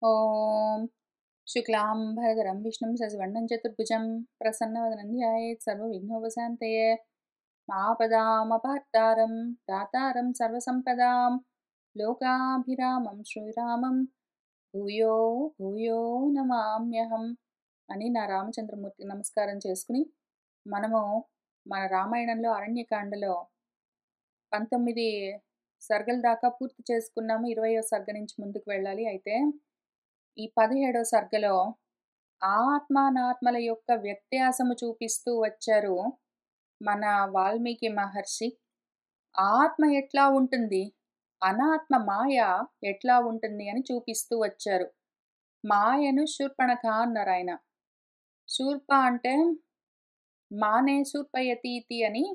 ॐ शुक्लाम्बरधरं विष्णुं शशिवर्णं चतुर्भुजं प्रसन्नवदनं ध्यायेत् सर्वविघ्नोपशान्तये आपदामपहर्तारं दातारं सर्वसम्पदां लोकाभिरामं श्रीरामं భూయో భూయో నమామ్యహం అని నా రామచంద్రమూర్తికి నమస్కారం చేసుకుని మనము మన రామాయణంలో అరణ్యకాండలో 19 సర్గల దాకా పూర్తి చేసుకున్నాము. 20వ సర్గ నుంచి ముందుకు వెళ్ళాలి. అయితే ఈ 17వ సర్గలో ఆత్మానాత్మల యొక్క వ్యత్యాసము చూపిస్తూ వచ్చారు మన వాల్మీకి మహర్షి. ఆత్మ ఎట్లా ఉంటుంది, అనాత్మ మాయ ఎట్లా ఉంటుంది అని చూపిస్తూ వచ్చారు. మాయను శూర్పణఖ అన్నారు ఆయన. శూర్ప అంటే మానే శూర్పయతీతి అని,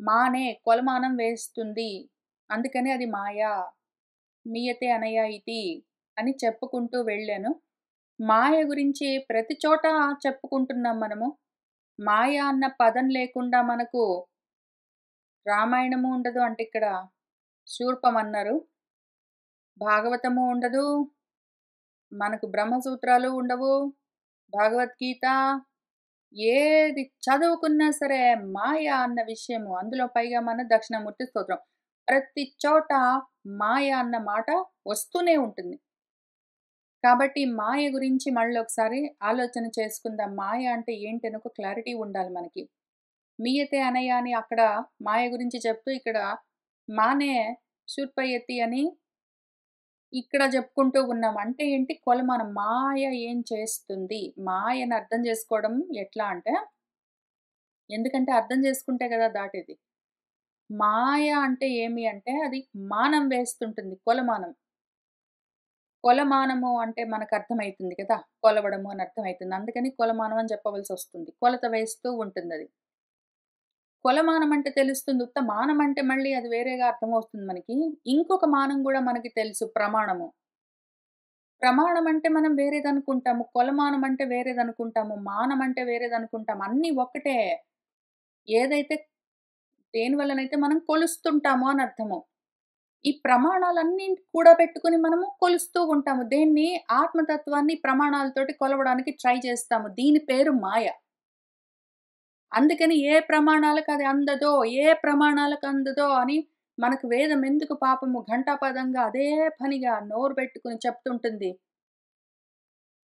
మానే కొలమానం వేస్తుంది, అందుకని అది మాయా, మీయతే అనయా ఇతి అని చెప్పుకుంటూ వెళ్ళాను. మాయ గురించి ప్రతి చోట చెప్పుకుంటున్నాం మనము. మాయ అన్న పదం లేకుండా మనకు రామాయణము ఉండదు. అంటే ఇక్కడ శూర్పం అన్నారు, భాగవతము ఉండదు, మనకు బ్రహ్మసూత్రాలు ఉండవు, భగవద్గీత ఏది చదువుకున్నా సరే మాయ అన్న విషయము. అందులో పైగా మన దక్షిణామూర్తి స్తోత్రం, ప్రతి చోట మాయ అన్న మాట వస్తూనే ఉంటుంది. కాబట్టి మాయ గురించి మళ్ళీ ఒకసారి ఆలోచన చేసుకుందాం. మాయ అంటే ఏంటి అని ఒక క్లారిటీ ఉండాలి మనకి. మీయతే అనయ అని అక్కడ మాయ గురించి చెప్తూ, ఇక్కడ మానే శూర్పయతి అని ఇక్కడ చెప్పుకుంటూ ఉన్నాం. అంటే ఏంటి, కొలమానం. మాయ ఏం చేస్తుంది, మాయను అర్థం చేసుకోవడం ఎట్లా అంటే, ఎందుకంటే అర్థం చేసుకుంటే కదా దాటేది. మాయ అంటే ఏమి అంటే అది మానం వేస్తుంటుంది, కొలమానం. కొలమానము అంటే మనకు అర్థమవుతుంది కదా, కొలవడము అని అర్థమవుతుంది. అందుకని కొలమానం అని చెప్పవలసి వస్తుంది. కొలత వేస్తూ ఉంటుంది అది. కొలమానం అంటే తెలుస్తుంది. ఉత్త మానం అంటే మళ్ళీ అది వేరేగా అర్థమవుతుంది మనకి. ఇంకొక మానం కూడా మనకి తెలుసు, ప్రమాణము. ప్రమాణం అంటే మనం వేరేదనుకుంటాము. కొలమానం అంటే వేరేదనుకుంటాము. మానం అంటే వేరేదనుకుంటాము. అన్నీ ఒక్కటే. ఏదైతే దేని వల్లనైతే మనం కొలుస్తుంటామో అని అర్థము. ఈ ప్రమాణాలన్నీ కూడా పెట్టుకొని మనము కొలుస్తూ ఉంటాము. దేన్ని, ఆత్మతత్వాన్ని ప్రమాణాలతోటి కొలవడానికి ట్రై చేస్తాము. దీని పేరు మాయ. అందుకని ఏ ప్రమాణాలకు అది అందదో, ఏ ప్రమాణాలకు అందదో అని మనకు వేదం ఎందుకు పాపము ఘంటాపదంగా అదే పనిగా నోరు పెట్టుకుని చెప్తుంటుంది.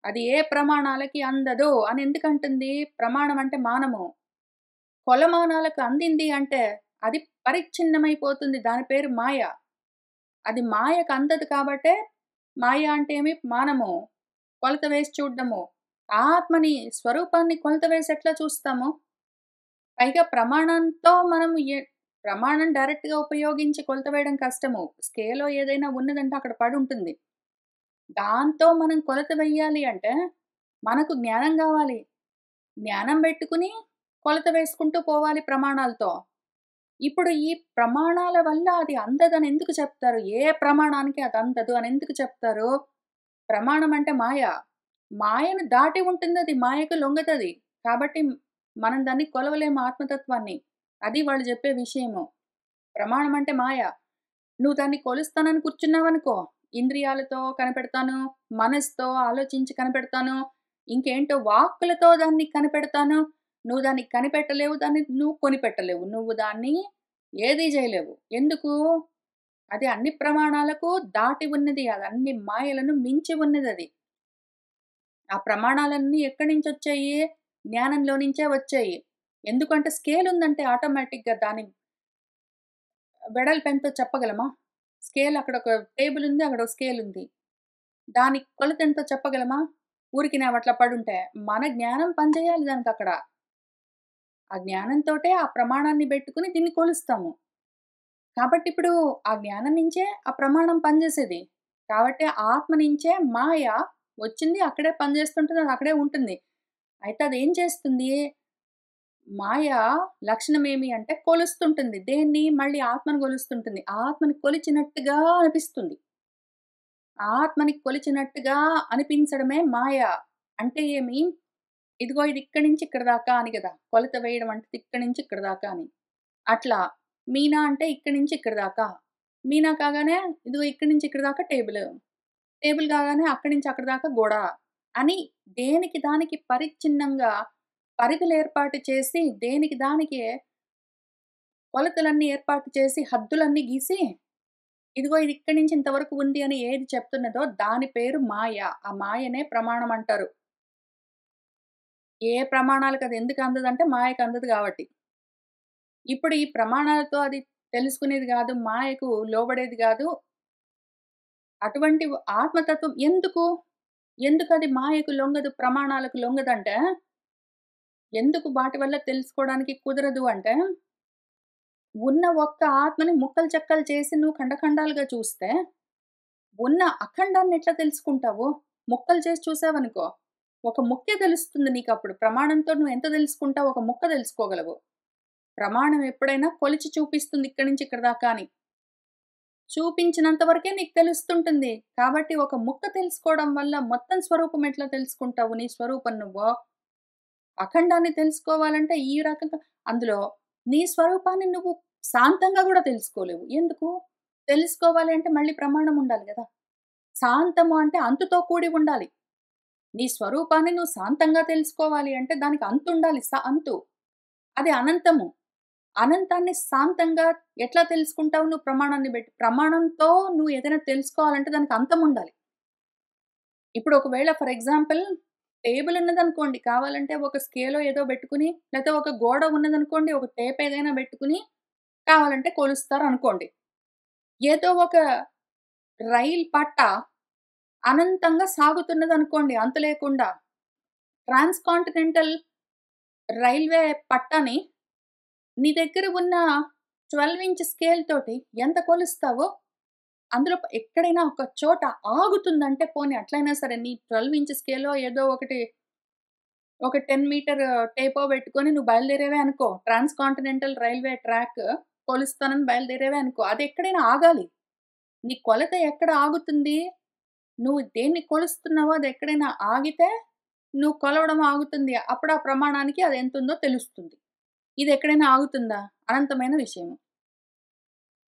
అది ఏ ప్రమాణాలకి అందదో అని ఎందుకంటుంది? ప్రమాణం అంటే మానము. కొలమానాలకు అందింది అంటే అది పరిచ్ఛిన్నమైపోతుంది. దాని పేరు మాయ. అది మాయకు అందదు కాబట్టే మాయ అంటే ఏమి, మానము. కొలత వేసి చూడ్డము. ఆత్మని స్వరూపాన్ని కొలత వేసి ఎట్లా చూస్తాము? పైగా ప్రమాణంతో మనం ప్రమాణం డైరెక్ట్‌గా ఉపయోగించి కొలత వేయడం కష్టము. స్కేలో ఏదైనా ఉన్నదంటే అక్కడ పడుంటుంది. దాంతో మనం కొలత వెయ్యాలి అంటే మనకు జ్ఞానం గావాలి. జ్ఞానం బెట్టుకుని కొలత వేసుకుంటూ పోవాలి ప్రమాణాలతో. ఇప్పుడు ఈ ప్రమాణాల వల్ల అది అందదని ఎందుకు చెప్తారు? ఏ ప్రమాణానికి అది అందదు అని ఎందుకు చెప్తారు? ప్రమాణం అంటే మాయ. మాయను దాటి ఉంటుందది. మాయకు లొంగతది. కాబట్టి మనం దాన్ని కొలవలేము ఆత్మతత్వాన్ని. అది వాళ్ళు జెప్పే విషయము. ప్రమాణం అంటే మాయ. నువ్వు దాన్ని కొలుస్తానని కూర్చున్నావనుకో, ఇంద్రియాలతో కనిపెడతాను, మనసుతో ఆలోచించి కనిపెడతాను, ఇంకేంటో వాక్కులతో దాన్ని కనిపెడతాను. నువ్వు దాన్ని కనిపెట్టలేవు, దాన్ని నువ్వు కొనిపెట్టలేవు. నువ్వు దాన్ని ఏదీ జేయలేవు. ఎందుకు? అది అన్ని ప్రమాణాలకు దాటి ఉన్నది. అది అన్ని మాయలను మించి ఉన్నదది. ఆ ప్రమాణాలన్నీ ఎక్కడి నుంచొచ్చాయి? జ్ఞానంలో నుంచే వచ్చాయి. ఎందుకంటే స్కేల్ ఉందంటే ఆటోమేటిక్‌గా దాని వెడల్పెంతో చెప్పగలమా? స్కేల్, అక్కడ ఒక టేబుల్ ఉంది, అక్కడ ఒక స్కేల్ ఉంది. దాని కొలతెంతో చెప్పగలమా? ఊరికినే అవట్లా పడుంటే. మన జ్ఞానం పనిచేయాలి దానికక్కడ. ఆ జ్ఞానంతోటే ఆ ప్రమాణాన్ని బెట్టుకొని దీన్ని కొలుస్తాము. కాబట్టి ఇప్పుడు ఆ జ్ఞానం నుంచే ఆ ప్రమాణం పనిచేసేది. కాబట్టి ఆత్మ నుంచే మాయ వచ్చింది, అక్కడే పనిచేస్తుంటుంది, అది అక్కడే ఉంటుంది. అయితే అదేం చేస్తుంది? మాయ లక్షణమేమి అంటే కొలుస్తుంటుంది. దేన్ని? మళ్ళీ ఆత్మను కొలుస్తుంటుంది. ఆత్మని కొలిచినట్టుగా అనిపిస్తుంది. ఆత్మని కొలిచినట్టుగా అనిపించడమే మాయ. అంటే ఏమి? ఇదిగో ఇది ఇక్కడి నుంచి ఇక్కడి దాకా అని గదా! కొలత వేయడం అంటే ఇక్కడి నుంచి ఇక్కడి దాకా అని. అట్లా మీనా అంటే ఇక్కడి నుంచి ఇక్కడి దాకా. మీనా కాగానే ఇదిగో ఇక్కడి నుంచి ఇక్కడి దాకా టేబులు. టేబుల్ కాగానే అక్కడి నుంచి అక్కడి దాకా గోడ అని దేనికి దానికి పరిచ్ఛిన్నంగా పరిధులు ఏర్పాటు చేసి, దేనికి దానికే కొలతలన్నీ ఏర్పాటు చేసి, హద్దులన్నీ గీసి, ఇదిగో ఇది ఇక్కడి నుంచి ఇంతవరకు ఉంది అని ఏది చెప్తున్నదో దాని పేరు మాయ. ఆ మాయనే ప్రమాణం అంటారు. ఏ ప్రమాణాలకు అది ఎందుకు అందదంటే మాయకు అందదు గాబట్టి. ఇప్పుడు ఈ ప్రమాణాలతో అది తెలుసుకునేది గాదు, మాయకు లోబడేది గాదు. అటువంటి ఆత్మతత్వం ఎందుకు? ఎందుకది మాయకు లొంగదు, ప్రమాణాలకు లొంగదంటే, ఎందుకు వాటి వల్ల తెలుసుకోవడానికి కుదరదు అంటే, ఉన్న ఒక్క ఆత్మని ముక్కలు చెక్కలు చేసి నువ్వు ఖండాలుగా చూస్తే, ఉన్న అఖండాన్ని ఎట్లా తెలుసుకుంటావు? ముక్కలు చేసి చూసావనుకో, ఒక ముక్కే తెలుస్తుంది నీకప్పుడు. ప్రమాణంతో నువ్వు ఎంత తెలుసుకుంటావో ఒక ముక్క తెలుసుకోగలవు. ప్రమాణం ఎప్పుడైనా కొలిచి చూపిస్తుంది ఇక్కడి నుంచి ఇక్కడి దాకా అని. చూపించినంత వరకే నీకు తెలుస్తుంటుంది. కాబట్టి ఒక ముక్క తెలుసుకోవడం వల్ల మొత్తం స్వరూపం ఎట్లా తెలుసుకుంటావు? నీ స్వరూపం నువ్వు. అఖండాన్ని తెలుసుకోవాలంటే ఈ రకంగా అందులో నీ స్వరూపాన్ని నువ్వు శాంతంగా గూడా తెలుసుకోలేవు. ఎందుకు? తెలుసుకోవాలి అంటే మళ్ళీ ప్రమాణం ఉండాలి గదా! శాంతము అంటే అంతుతో కూడి ఉండాలి. నీ స్వరూపాన్ని నువ్వు శాంతంగా తెలుసుకోవాలి అంటే దానికి అంతుండాలి. అంతు. అది అనంతము. అనంతాన్ని శాంతంగా ఎట్లా తెలుసుకుంటావు నువ్వు ప్రమాణాన్ని బట్టి? ప్రమాణంతో నువ్వు ఏదైనా తెలుసుకోవాలంటే దానికి అంతం ఉండాలి. ఇప్పుడు ఒకవేళ ఫర్ ఎగ్జాంపుల్ టేబుల్ ఉన్నదనుకోండి, కావాలంటే ఒక స్కేలో ఏదో బెట్టుకుని, లేతే ఒక గోడ ఉన్నదనుకోండి, ఒక టేప్ ఏదైనా బెట్టుకుని, కావాలంటే కొలుస్తారనుకోండి. ఏదో ఒక రైలు పట్ట అనంతంగా సాగుతున్నదనుకోండి అంతు లేకుండా. ట్రాన్స్ కాంటినెంటల్ రైల్వే పట్టాని నీ దగ్గర ఉన్న 12 ఇంచ్ స్కేల్ తోటి ఎంత కొలుస్తావో, అందులో ఎక్కడైనా ఒక చోట ఆగుతుందంటే పోనీ అట్లైనా సరే నీ 12 ఇంచ్ స్కేలో ఏదో ఒకటి ఒక 10 మీటర్ టేపో పెట్టుకొని నువ్వు బయలుదేరావే అనుకో. ట్రాన్స్ కాంటినెంటల్ రైల్వే ట్రాక్ కొలుస్తానని బయలుదేరావే అనుకో. అది ఎక్కడైనా ఆగాలి. నీ కొలత ఎక్కడ ఆగుతుంది? నువ్వు దేన్ని కొలుస్తున్నావో అది ఎక్కడైనా ఆగితే, నువ్వు కొలవడం ఆగుతుంది. అప్పుడు ఆ ప్రమాణానికి అది ఎంతుందో తెలుస్తుంది. ఇది ఎక్కడైనా ఆగుతుందా? అనంతమైన విషయము.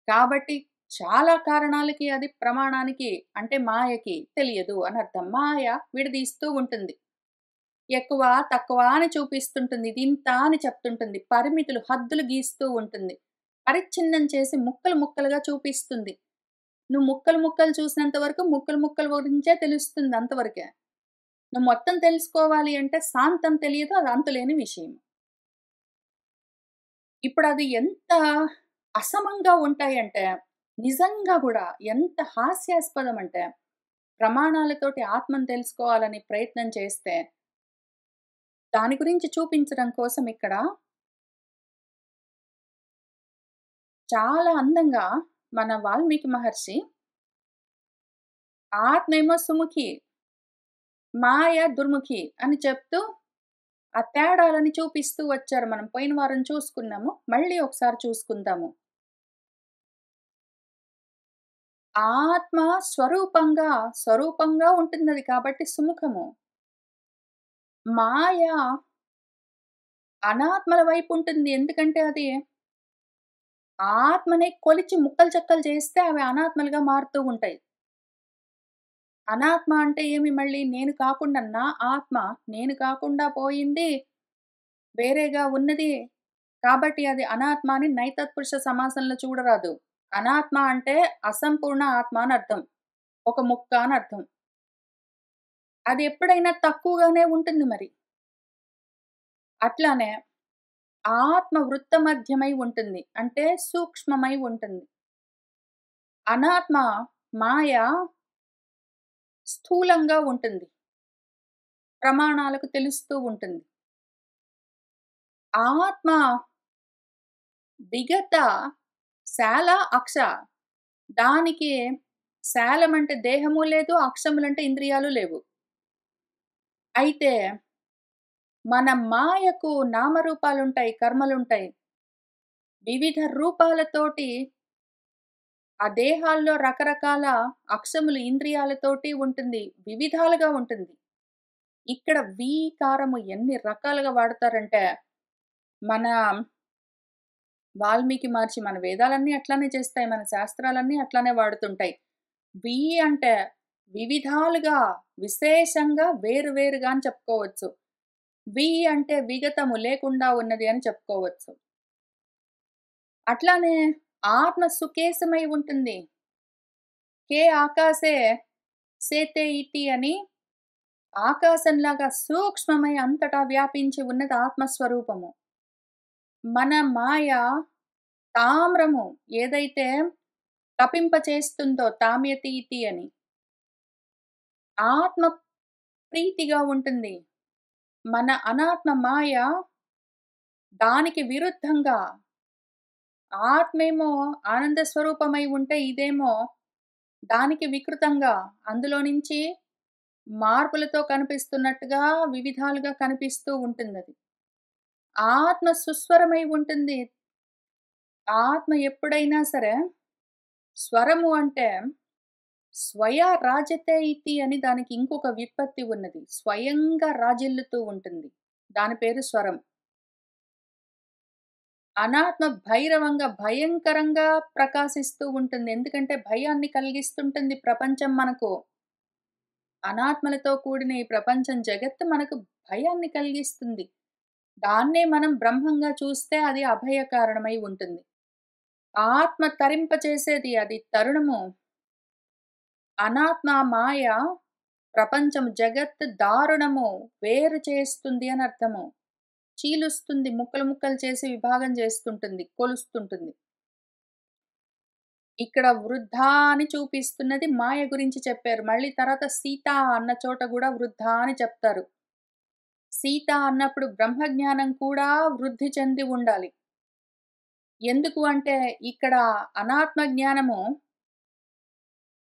కాబట్టి చాలా కారణాలకి అది ప్రమాణానికి అంటే మాయకి తెలియదు అని అర్థం. మాయ విడదీస్తూ ఉంటుంది. ఎక్కువ, తక్కువ అని చూపిస్తుంటుంది. ఇది ఇంత అని చెప్తుంటుంది. పరిమితులు, హద్దులు గీస్తూ ఉంటుంది. పరిచ్ఛిన్నం చేసి ముక్కలు ముక్కలుగా చూపిస్తుంది. నువ్వు ముక్కలు ముక్కలు చూసినంత వరకు ముక్కలు ముక్కల గురించే తెలుస్తుంది అంతవరకే. నువ్వు మొత్తం తెలుసుకోవాలి అంటే సాంతం తెలియదు. అది అంతులేని విషయం. ఇప్పుడది ఎంత అసమంగా ఉంటాయంటే, నిజంగా గూడా ఎంత హాస్యాస్పదం అంటే, ప్రమాణాలతోటి ఆత్మను తెలుసుకోవాలని ప్రయత్నం చేస్తే, దాని గురించి చూపించడం కోసం ఇక్కడ చాలా అందంగా మన వాల్మీకి మహర్షి ఆత్మేమో సుముఖి, మాయ దుర్ముఖి అని చెప్తూ ఆ తేడాలని చూపిస్తూ వచ్చారు. మనం పోయిన వారం చూసుకున్నాము. మళ్ళీ ఒకసారి చూసుకుందాము. ఆత్మ స్వరూపంగా ఉంటుందది కాబట్టి సుముఖము. మాయ అనాత్మల వైపు ఉంటుంది. ఎందుకంటే అది ఆత్మనే కొలిచి ముక్కలు చెక్కలు చేస్తే అవి అనాత్మలుగా మారుతూ ఉంటాయి. అనాత్మ అంటే ఏమి మళ్ళీ నేను కాకుండా నా ఆత్మ నేను కాకుండా పోయింది వేరేగా ఉన్నది. కాబట్టి అది అనాత్మ అని నైతత్పురుష సమాసంలో చూడరాదు. అనాత్మ అంటే అసంపూర్ణ ఆత్మ అని అర్థం. ఒక ముక్క అని అర్థం. అది ఎప్పుడైనా తక్కువగానే ఉంటుంది మరి. అట్లానే ఆత్మ వృత్త మధ్యమై ఉంటుంది. అంటే సూక్ష్మమై ఉంటుంది. అనాత్మ మాయ స్థూలంగా ఉంటుంది. ప్రమాణాలకు తెలుస్తూ ఉంటుంది. ఆత్మ విగత శాల అక్ష. దానికి శాలమంటే దేహము లేదు, అక్షములంటే ఇంద్రియాలు లేవు. అయితే మన మాయకు నామరూపాలుంటాయి, కర్మలుంటాయి. వివిధ రూపాలతోటి ఆ దేహాల్లో రకరకాల అక్షములు ఇంద్రియాలతోటి ఉంటుంది. వివిధాలుగా ఉంటుంది. ఇక్కడ వీకారము ఎన్ని రకాలుగా వాడతారంటే, మన వాల్మీకి మహర్షి మన వేదాలన్నీ అట్లానే చేస్తాయి. మన శాస్త్రాలన్నీ అట్లానే వాడుతుంటాయి. వి అంటే వివిధాలుగా, విశేషంగా, వేరువేరుగా అని చెప్పుకోవచ్చు. వి అంటే విగతము లేకుండా ఉన్నది అని చెప్పుకోవచ్చు. అట్లానే ఆత్మ సుకేశమై ఉంటుంది. కే ఆకాశే సేతే ఇతి అని ఆకాశంలాగా సూక్ష్మమై అంతటా వ్యాపించి ఉన్నది ఆత్మస్వరూపము. మన మాయ తామ్రము ఏదైతే తపింపచేస్తుందో తామ్యతి ఇతి అని ఆత్మ ప్రీతిగా ఉంటుంది. మన అనాత్మ మాయ దానికి విరుద్ధంగా ఆత్మేమో ఆనంద స్వరూపమై ఉంటే ఇదేమో దానికి వికృతంగా అందులో నుంచి మార్పులతో కనిపిస్తున్నట్టుగా వివిధాలుగా కనిపిస్తూ ఉంటుందది. ఆత్మ సుస్వరమై ఉంటుంది. ఆత్మ ఎప్పుడైనా సరే స్వరము అంటే స్వయ రాజతే ఇతి అని దానికి ఇంకొక వ్యుత్పత్తి ఉన్నది. స్వయంగా రాజిల్లుతూ ఉంటుంది. దాని పేరు స్వరం. అనాత్మ భైరవంగా, భయంకరంగా ప్రకాశిస్తూ ఉంటుంది. ఎందుకంటే భయాన్ని కలిగిస్తుంటుంది ప్రపంచం మనకు. అనాత్మలతో కూడిన ఈ ప్రపంచం జగత్తు మనకు భయాన్ని కలిగిస్తుంది. దాన్నే మనం బ్రహ్మంగా చూస్తే అది అభయ కారణమై ఉంటుంది. ఆత్మ తరింపచేసేది అది తరుణము. అనాత్మ మాయ ప్రపంచం జగత్ దారుణము వేరు చేస్తుంది అని అర్థము. చీలుస్తుంది, ముక్కలు ముక్కలు చేసి విభాగం చేస్తుంటుంది, కొలుస్తుంటుంది. ఇక్కడ వృద్ధ అని చూపిస్తున్నది మాయ గురించి చెప్పారు. మళ్ళీ తర్వాత సీత అన్న చోట కూడా వృద్ధ అని చెప్తారు. సీత అన్నప్పుడు బ్రహ్మజ్ఞానం కూడా వృద్ధి చెంది ఉండాలి. ఎందుకు అంటే ఇక్కడ అనాత్మ జ్ఞానము,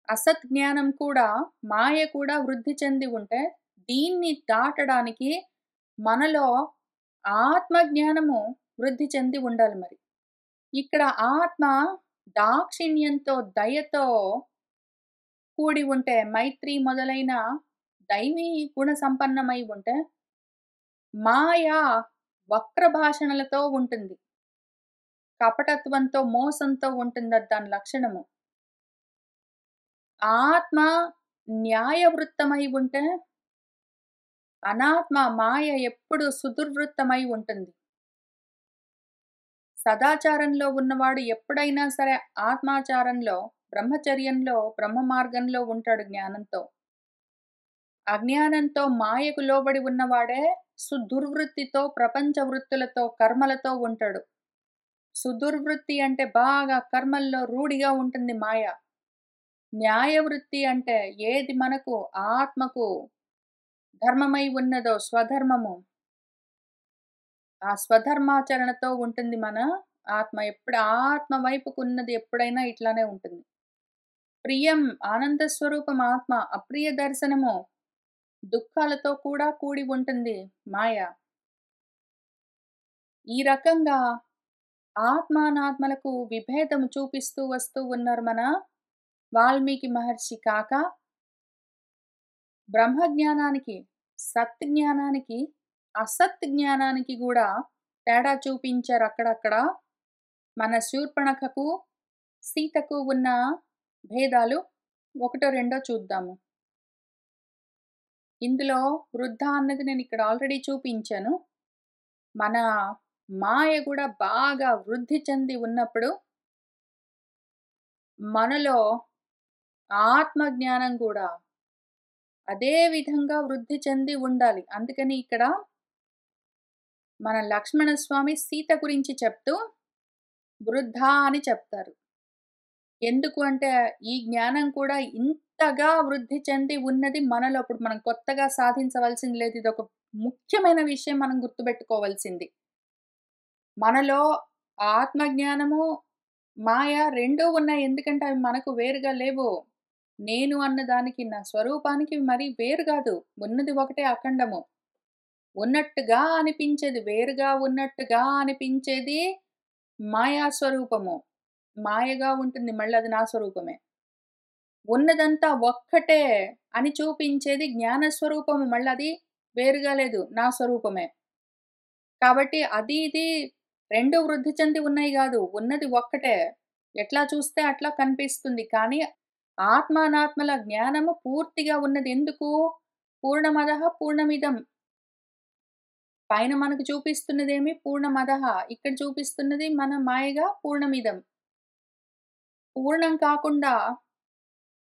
అసత్ జ్ఞానం కూడా, మాయ కూడా వృద్ధి చెంది ఉంటే దీన్ని దాటడానికి మనలో ఆత్మ జ్ఞానము వృద్ధి చెంది ఉండాలి మరి. ఇక్కడ ఆత్మ దాక్షిణ్యంతో, దయతో కూడి ఉంటే, మైత్రి మొదలైన దైవీ గుణ సంపన్నమై ఉంటే, మాయ వక్ర భాషణలతో ఉంటుంది. కపటత్వంతో, మోసంతో ఉంటుందది దాని లక్షణము. ఆత్మ న్యాయవృత్తమై ఉంటే, అనాత్మ మాయ ఎప్పుడు సుదుర్వృత్తమై ఉంటుంది. సదాచారంలో ఉన్నవాడు ఎప్పుడైనా సరే ఆత్మాచారంలో, బ్రహ్మచర్యంలో, బ్రహ్మ మార్గంలో ఉంటాడు జ్ఞానంతో. అజ్ఞానంతో మాయకు లోబడి ఉన్నవాడే సుదుర్వృత్తితో, ప్రపంచ వృత్తులతో, కర్మలతో ఉంటాడు. సుదుర్వృత్తి అంటే బాగా కర్మల్లో రూఢిగా ఉంటుంది మాయ. న్యాయవృత్తి అంటే ఏది మనకు ఆత్మకు ధర్మమై ఉన్నదో స్వధర్మము, ఆ స్వధర్మాచరణతో ఉంటుంది మన ఆత్మ. ఎప్పుడు ఆత్మ వైపుకు ఉన్నది ఎప్పుడైనా ఇట్లానే ఉంటుంది. ప్రియం ఆనంద స్వరూపం ఆత్మ, అప్రియ దర్శనము దుఃఖాలతో కూడా కూడి ఉంటుంది మాయ. ఈ రకంగా ఆత్మానాత్మలకు విభేదము చూపిస్తూ వస్తూ ఉన్నారు మన వాల్మీకి మహర్షి. కాక బ్రహ్మజ్ఞానానికి, సత్ జ్ఞానానికి, అసత్ జ్ఞానానికి కూడా తేడా చూపించారు అక్కడక్కడ. మన శూర్పణఖకు, సీతకు ఉన్న భేదాలు ఒకటో రెండో చూద్దాము. ఇందులో వృద్ధ అన్నది నేను ఇక్కడ ఆల్రెడీ చూపించాను. మన మాయ కూడా బాగా వృద్ధి చెంది ఉన్నప్పుడు మనలో ఆత్మజ్ఞానం కూడా అదే విధంగా వృద్ధి చెంది ఉండాలి. అందుకని ఇక్కడ మన లక్ష్మణస్వామి సీత గురించి చెప్తూ వృద్ధ అని చెప్తారు. ఎందుకు అంటే ఈ జ్ఞానం కూడా ఇంతగా వృద్ధి చెంది ఉన్నది మనలో. ఇప్పుడు మనం కొత్తగా సాధించవలసింది లేదు. ఇదొక ముఖ్యమైన విషయం మనం గుర్తుపెట్టుకోవాల్సింది. మనలో ఆత్మజ్ఞానము, మాయ రెండూ ఉన్నాయి. ఎందుకంటే అవి మనకు వేరుగా లేవు. నేను అన్నదానికి, నా స్వరూపానికి మరి వేరు కాదు. ఉన్నది ఒకటే అఖండము. ఉన్నట్టుగా అనిపించేది, వేరుగా ఉన్నట్టుగా అనిపించేది మాయా స్వరూపము. మాయగా ఉంటుంది, మళ్ళీ అది నా స్వరూపమే. ఉన్నదంతా ఒక్కటే అని చూపించేది జ్ఞాన స్వరూపము, మళ్ళీ అది వేరుగా లేదు, నా స్వరూపమే. కాబట్టి అది ఇది రెండు వృద్ధి చెంది ఉన్నాయి కాదు, ఉన్నది ఒక్కటే. ఎట్లా చూస్తే అట్లా కనిపిస్తుంది. కానీ ఆత్మానాత్మల జ్ఞానము పూర్తిగా ఉన్నది ఎందుకు? పూర్ణమదః పూర్ణమిదం. పైన మనకు చూపిస్తున్నదేమి పూర్ణమదః. ఇక్కడ చూపిస్తున్నది మన మాయగా పూర్ణమిదం. పూర్ణం కాకుండా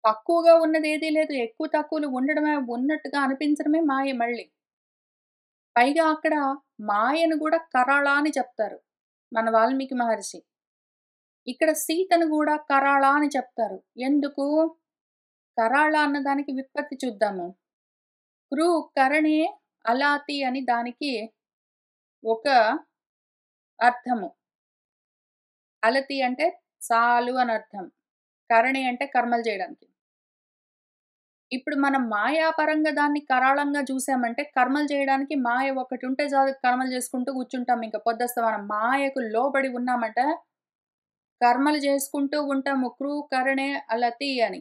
తక్కువగా ఉన్నదేదీ లేదు. ఎక్కువ తక్కువలు ఉండడమే ఉన్నట్టుగా అనిపించడమే మాయ మళ్ళీ. పైగా అక్కడ మాయను గూడా కరాళ అని చెప్తారు. మన వాల్మీకి మహర్షి. ఇక్కడ సీతను గూడా కరాళ అని చెప్తారు. ఎందుకు? కరాళ అన్నదానికి వ్యుత్పత్తి చూద్దాము. కృ కరణే అలాతి అని దానికి ఒక అర్థము. అలతి అంటే చాలు అని అర్థం. కరణి అంటే కర్మలు చేయడానికి. ఇప్పుడు మనం మాయాపరంగా దాన్ని కరాళంగా చూసామంటే కర్మలు చేయడానికి మాయ ఒకటి ఉంటే చాలు కర్మలు చేసుకుంటూ కూర్చుంటాం ఇంక పొద్దస్తమానం. మాయకు లోబడి ఉన్నామంటే కర్మలు చేసుకుంటూ ఉంటాము. కృ కరణే అలతి అని.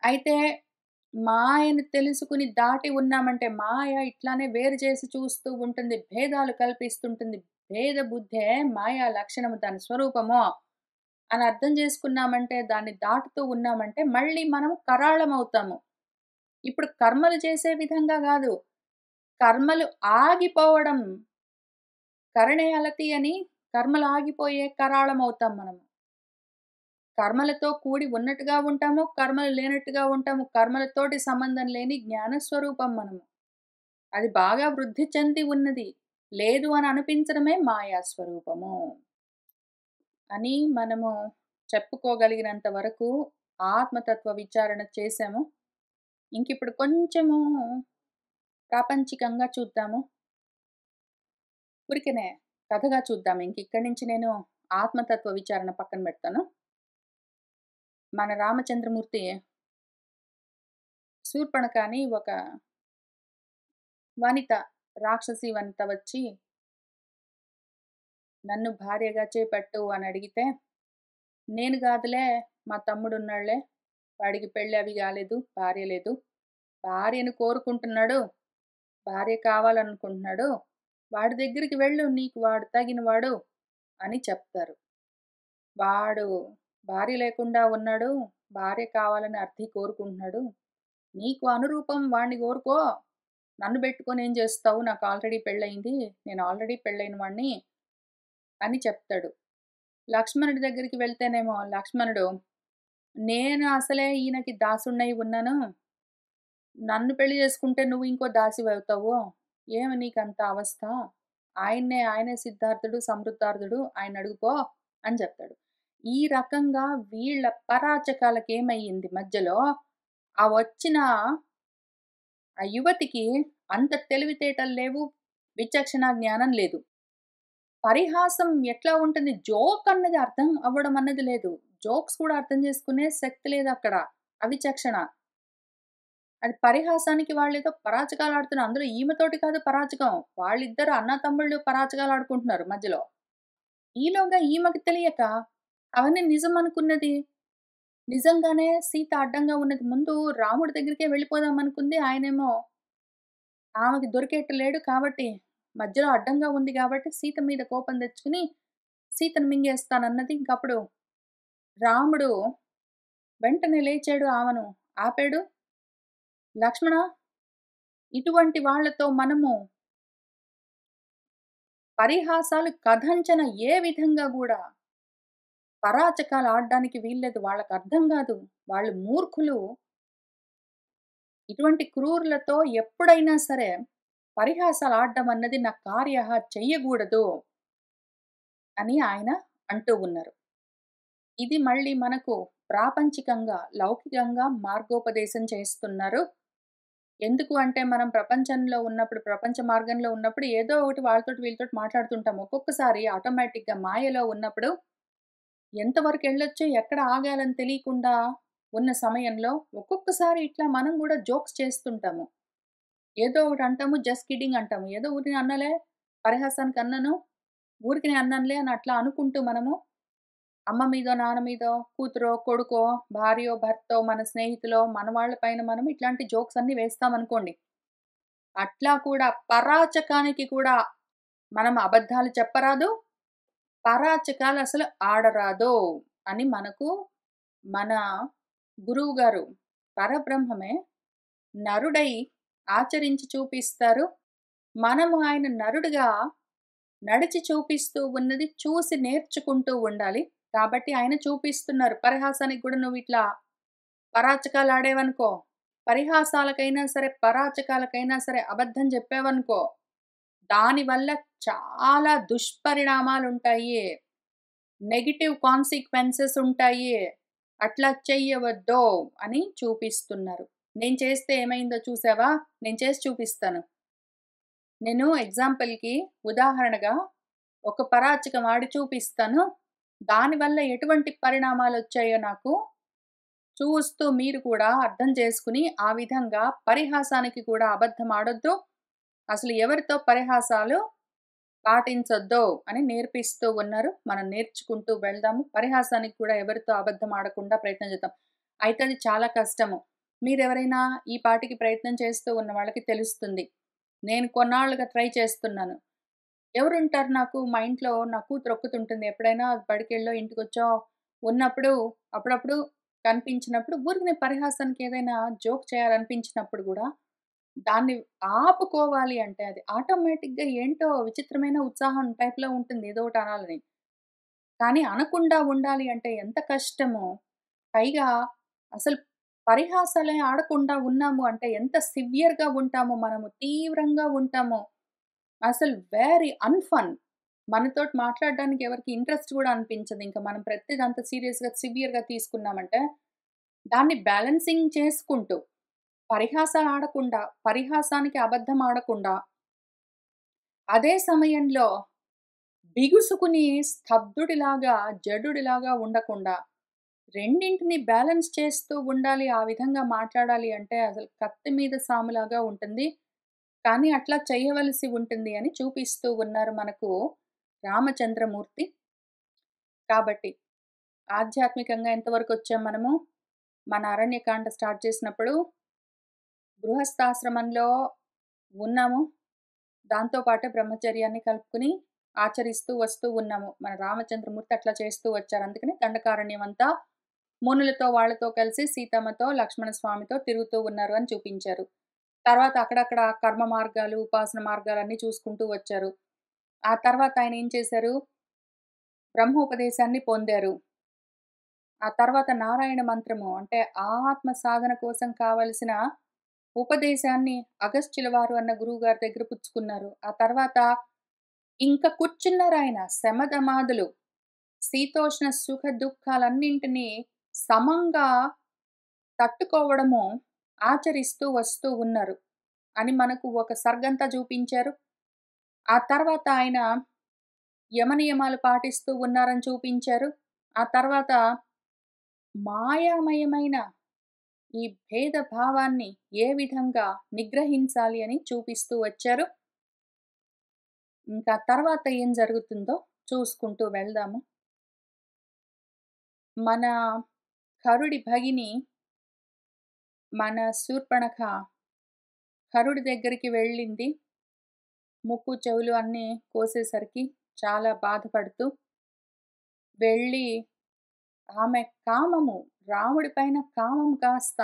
అయితే మాయను తెలుసుకుని దాటి ఉన్నామంటే మాయ ఇట్లానే వేరు చేసి చూస్తూ ఉంటుంది. భేదాలు కల్పిస్తుంటుంది. భేద బుద్ధే మాయా లక్షణము దాని స్వరూపము అని అర్థం చేసుకున్నామంటే, దాన్ని దాటుతూ ఉన్నామంటే మళ్ళీ మనం కరాళమవుతాము. ఇప్పుడు కర్మలు చేసే విధంగా గాదు. కర్మలు ఆగిపోవడం. కరణే అలతి అని కర్మలు ఆగిపోయే కరాళమవుతాం మనము. కర్మలతో కూడి ఉన్నట్టుగా ఉంటాము. కర్మలు లేనట్టుగా ఉంటాము. కర్మలతోటి సంబంధం లేని జ్ఞాన స్వరూపం మనము. అది బాగా వృద్ధి చెంది ఉన్నది. లేదు అని అనిపించడమే మాయా స్వరూపము అని మనము చెప్పుకోగలిగినంత వరకు ఆత్మతత్వ విచారణ చేశాము. ఇంకిప్పుడు కొంచెము ప్రాపంచికంగా చూద్దాము. ఊరికనే కథగా చూద్దాం. ఇంకిక్కడి నుంచి నేను ఆత్మతత్వ విచారణ పక్కన పెడతాను. మన రామచంద్రమూర్తి శూర్పణఖ అని ఒక వనిత, రాక్షసి వనిత వచ్చి నన్ను భార్యగా చేపట్టు అని అడిగితే, నేను గాదులే మా తమ్ముడున్నాడులే, వాడికి పెళ్లి అవి కాలేదు, భార్య లేదు. భార్యను కోరుకుంటున్నాడు, భార్య కావాలనుకుంటున్నాడు. వాడి దగ్గరికి వెళ్ళు, నీకు వాడు తగినవాడు అని చెప్తారు. వాడు భార్య లేకుండా ఉన్నాడు, భార్య కావాలని అర్థి కోరుకుంటున్నాడు. నీకు అనురూపం వాడిని కోరుకో, నన్ను పెట్టుకొని ఏం చేస్తావు? నాకు ఆల్రెడీ పెళ్ళయింది, నేను ఆల్రెడీ పెళ్ళైన వాడిని అని చెప్తాడు. లక్ష్మణుడి దగ్గరికి వెళ్తేనేమో లక్ష్మణుడు, నేను అసలే ఈయనకి దాసుడై ఉన్నాను. నన్ను పెళ్లి చేసుకుంటే నువ్వు ఇంకో దాసివవుతావు. ఏమి నీకంత అవస్థ? ఆయనే సిద్ధార్థుడు, సమృద్ధార్థుడు, ఆయన అడుగుపో అని చెప్తాడు. ఈ రకంగా వీళ్ళ పరాచకాలకేమయ్యింది మధ్యలో, ఆ వచ్చిన ఆ యువతికి అంత తెలివితేటలు లేవు, విచక్షణ జ్ఞానం లేదు. పరిహాసం ఎట్లా ఉంటుంది? జోక్ అన్నది అర్థం అవ్వడం అన్నది లేదు. జోక్స్ కూడా అర్థం చేసుకునే శక్తి లేదక్కడ. అవిచక్షణ. అది పరిహాసానికి వాళ్ళేదో పరాచకాలాడుతున్నారు. అందులో ఈమెతోటి కాదు పరాచకం. వాళ్ళిద్దరు అన్నాతమ్ముళ్ళు పరాచకాలాడుకుంటున్నారు మధ్యలో. ఈలోగా ఈమెకు తెలియక అవన్నీ నిజం అనుకున్నది. నిజంగానే సీత అడ్డంగా ఉన్నది. ముందు రాముడి దగ్గరికే వెళ్ళిపోదాం అనుకుంది. ఆయనేమో ఆమెకి దొరికేట్టు లేడు కాబట్టి, మధ్యలో అడ్డంగా ఉంది గాబట్టి సీత మీద కోపం తెచ్చుకుని సీతను మింగేస్తానన్నది. ఇంకప్పుడు రాముడు వెంటనే లేచాడు, ఆమెను ఆపాడు. లక్ష్మణ, ఇటువంటి వాళ్ళతో మనము పరిహాసాలు కథంచన ఏ విధంగా గూడా పరాచకాలు ఆడడానికి వీల్లేదు. వాళ్ళకర్థం గాదు. వాళ్ళు మూర్ఖులు. ఇటువంటి క్రూరులతో ఎప్పుడైనా సరే పరిహాసాలు ఆడడం అన్నది నా కార్యః చెయ్యగూడదు అని ఆయన అంటూ ఉన్నారు. ఇది మళ్ళీ మనకు ప్రాపంచికంగా, లౌకికంగా మార్గోపదేశం చేస్తున్నారు. ఎందుకు అంటే మనం ప్రపంచంలో ఉన్నప్పుడు, ప్రపంచ మార్గంలో ఉన్నప్పుడు ఏదో ఒకటి వాళ్ళతోటి వీళ్ళతోటి మాట్లాడుతుంటాం. ఒక్కొక్కసారి ఆటోమేటిక్‌గా మాయలో ఉన్నప్పుడు ఎంతవరకెళ్ళొచ్చో, ఎక్కడ ఆగాలని తెలియకుండా ఉన్న సమయంలో ఒక్కొక్కసారి ఇట్లా మనం గూడా జోక్స్ చేస్తుంటాము. ఏదో ఒకటి అంటాము, జస్ట్ కిడ్డింగ్ అంటాము. ఏదో ఊరినే అన్నాలే, పరిహాసానికి అన్నాను, ఊరికనే అన్నానులే అని అట్లా అనుకుంటూ మనము అమ్మ మీదో, నాన్న మీదో, కూతురో, కొడుకో, భార్యో, భర్తో, మన స్నేహితులో, మన వాళ్ళ పైన మనం ఇట్లాంటి జోక్స్ అన్నీ వేస్తామనుకోండి. అట్లా కూడా పరాచకానికి కూడా మనం అబద్ధాలు చెప్పరాదు. పరాచకాలు అసలు ఆడరాదు అని మనకు మన గురువు గారు పరబ్రహ్మమే నరుడై ఆచరించి చూపిస్తారు. మనము ఆయన నరుడుగా నడిచి చూపిస్తూ ఉన్నది చూసి నేర్చుకుంటూ ఉండాలి. కాబట్టి ఆయన చూపిస్తున్నారు. పరిహాసానికి గూడా నువ్విట్లా పరాచకాలాడావనుకో, పరిహాసాలకైనా సరే, పరాచకాలకైనా సరే అబద్ధం జెప్పావనుకో, దానివల్ల చాలా దుష్పరిణామాలుంటాయి. నెగెటివ్ కాన్సిక్వెన్సెస్ ఉంటాయి. అట్లా చెయ్యవద్దో అని చూపిస్తున్నారు. నేను చేస్తే ఏమైందో చూసావా? నేను చేసి చూపిస్తాను. నేను ఎగ్జాంపుల్‌కి ఉదాహరణగా ఒక పరాచకం ఆడి చూపిస్తాను. దానివల్ల ఎటువంటి పరిణామాలొచ్చాయో నాకు చూస్తూ మీరు కూడా అర్థం చేసుకొని, ఆ విధంగా పరిహాసానికి కూడా అబద్ధం ఆడొద్దు. అసలు ఎవరితో పరిహాసాలు పాటించొద్దో అని నేర్పిస్తూ ఉన్నారు. మనం నేర్చుకుంటూ వెళ్దాము. పరిహాసానికి కూడా ఎవరితో అబద్ధం ఆడకుండా ప్రయత్నం చేద్దాం. అయితే అది చాలా కష్టము. మీరెవరైనా ఈ పాటికి ప్రయత్నం చేస్తూ ఉన్న వాళ్ళకి తెలుస్తుంది. నేను కొన్నాళ్లుగా ట్రై చేస్తున్నాను. ఎవరుంటారు నాకు మా ఇంట్లో నా కూతురు ఒక్కతుంటుంది. ఎప్పుడైనా బడికెళ్ళో, ఇంటికొచ్చో ఉన్నప్పుడు అప్పుడప్పుడు కనిపించినప్పుడు ఊరికనే పరిహాసానికి ఏదైనా జోక్ చేయాలనిపించినప్పుడు గూడా దాన్ని ఆపుకోవాలి అంటే అది ఆటోమేటిక్‌గా ఏంటో విచిత్రమైన ఉత్సాహం టైప్‌లో ఉంటుంది. ఏదో ఒకటి అనాలని. కానీ అనకుండా ఉండాలి అంటే ఎంత కష్టమో. పైగా అసలు పరిహాసాలే ఆడకుండా ఉన్నాము అంటే ఎంత సివియర్‌గా ఉంటామో మనము. తీవ్రంగా ఉంటామో. అసలు వెరీ అన్‌ఫన్. మనతోటి మాట్లాడడానికి ఎవరికీ ఇంట్రెస్ట్ గూడా అనిపించదు. ఇంక మనం ప్రతిది అంత సీరియస్‌గా, సివియర్‌గా తీసుకున్నామంటే, దాన్ని బ్యాలెన్సింగ్ చేసుకుంటూ, పరిహాసాలు ఆడకుండా, పరిహాసానికి అబద్ధం ఆడకుండా, అదే సమయంలో బిగుసుకుని స్తబ్దుడిలాగా, జడుడిలాగా ఉండకుండా, రెండింటిని బ్యాలెన్స్ చేస్తూ ఉండాలి. ఆ విధంగా మాట్లాడాలి అంటే అసలు కత్తి మీద సాములాగా ఉంటుంది. కానీ అట్లా చేయవలసి ఉంటుంది అని చూపిస్తూ ఉన్నారు మనకు రామచంద్రమూర్తి. కాబట్టి ఆధ్యాత్మికంగా ఎంతవరకొచ్చాం మనము? మన అరణ్యకాండ స్టార్ట్ చేసినప్పుడు గృహస్థాశ్రమంలో ఉన్నాము. దాంతో పాటే బ్రహ్మచర్యాన్ని కలుపుకొని ఆచరిస్తూ వస్తూ ఉన్నాము. మన రామచంద్రమూర్తి అట్లా చేస్తూ వచ్చారు. అందుకని దండకారణ్యం అంతా మునులతో వాళ్ళతో కలిసి సీతమ్మతో, లక్ష్మణ స్వామితో తిరుగుతూ ఉన్నారు అని చూపించారు. తర్వాత అక్కడక్కడ కర్మ మార్గాలు, ఉపాసన మార్గాలన్నీ చూసుకుంటూ వచ్చారు. ఆ తర్వాత ఆయన ఏం చేశారు? బ్రహ్మోపదేశాన్ని పొందారు. ఆ తర్వాత నారాయణ మంత్రము అంటే ఆత్మ సాధన కోసం కావలసిన ఉపదేశాన్ని అగస్త్యుల వారు అన్న గురువుగారి దగ్గర పుచ్చుకున్నారు. ఆ తర్వాత ఇంక కూర్చున్నారాయన శమధమాదులు. శీతోష్ణ సుఖ దుఃఖాలన్నింటినీ సమంగా తట్టుకోవడము ఆచరిస్తూ వస్తూ ఉన్నారు అని మనకు ఒక సర్గంతా చూపించారు. ఆ తర్వాత ఆయన యమనియమాలు పాటిస్తూ ఉన్నారని చూపించారు. ఆ తర్వాత మాయామయమైన ఈ భేద భావాన్ని ఏ విధంగా నిగ్రహించాలి అని చూపిస్తూ వచ్చారు. ఇంకా తర్వాత ఏం జరుగుతుందో చూసుకుంటూ వెళ్దాము. మన కరుడి భగిని మన శూర్పణఖ కరుడి దగ్గరికి వెళ్ళింది. ముక్కు, చెవులు అన్నీ కోసేసరికి చాలా బాధపడుతూ వెళ్ళి ఆమె కామము రాముడి పైన కామం కాస్త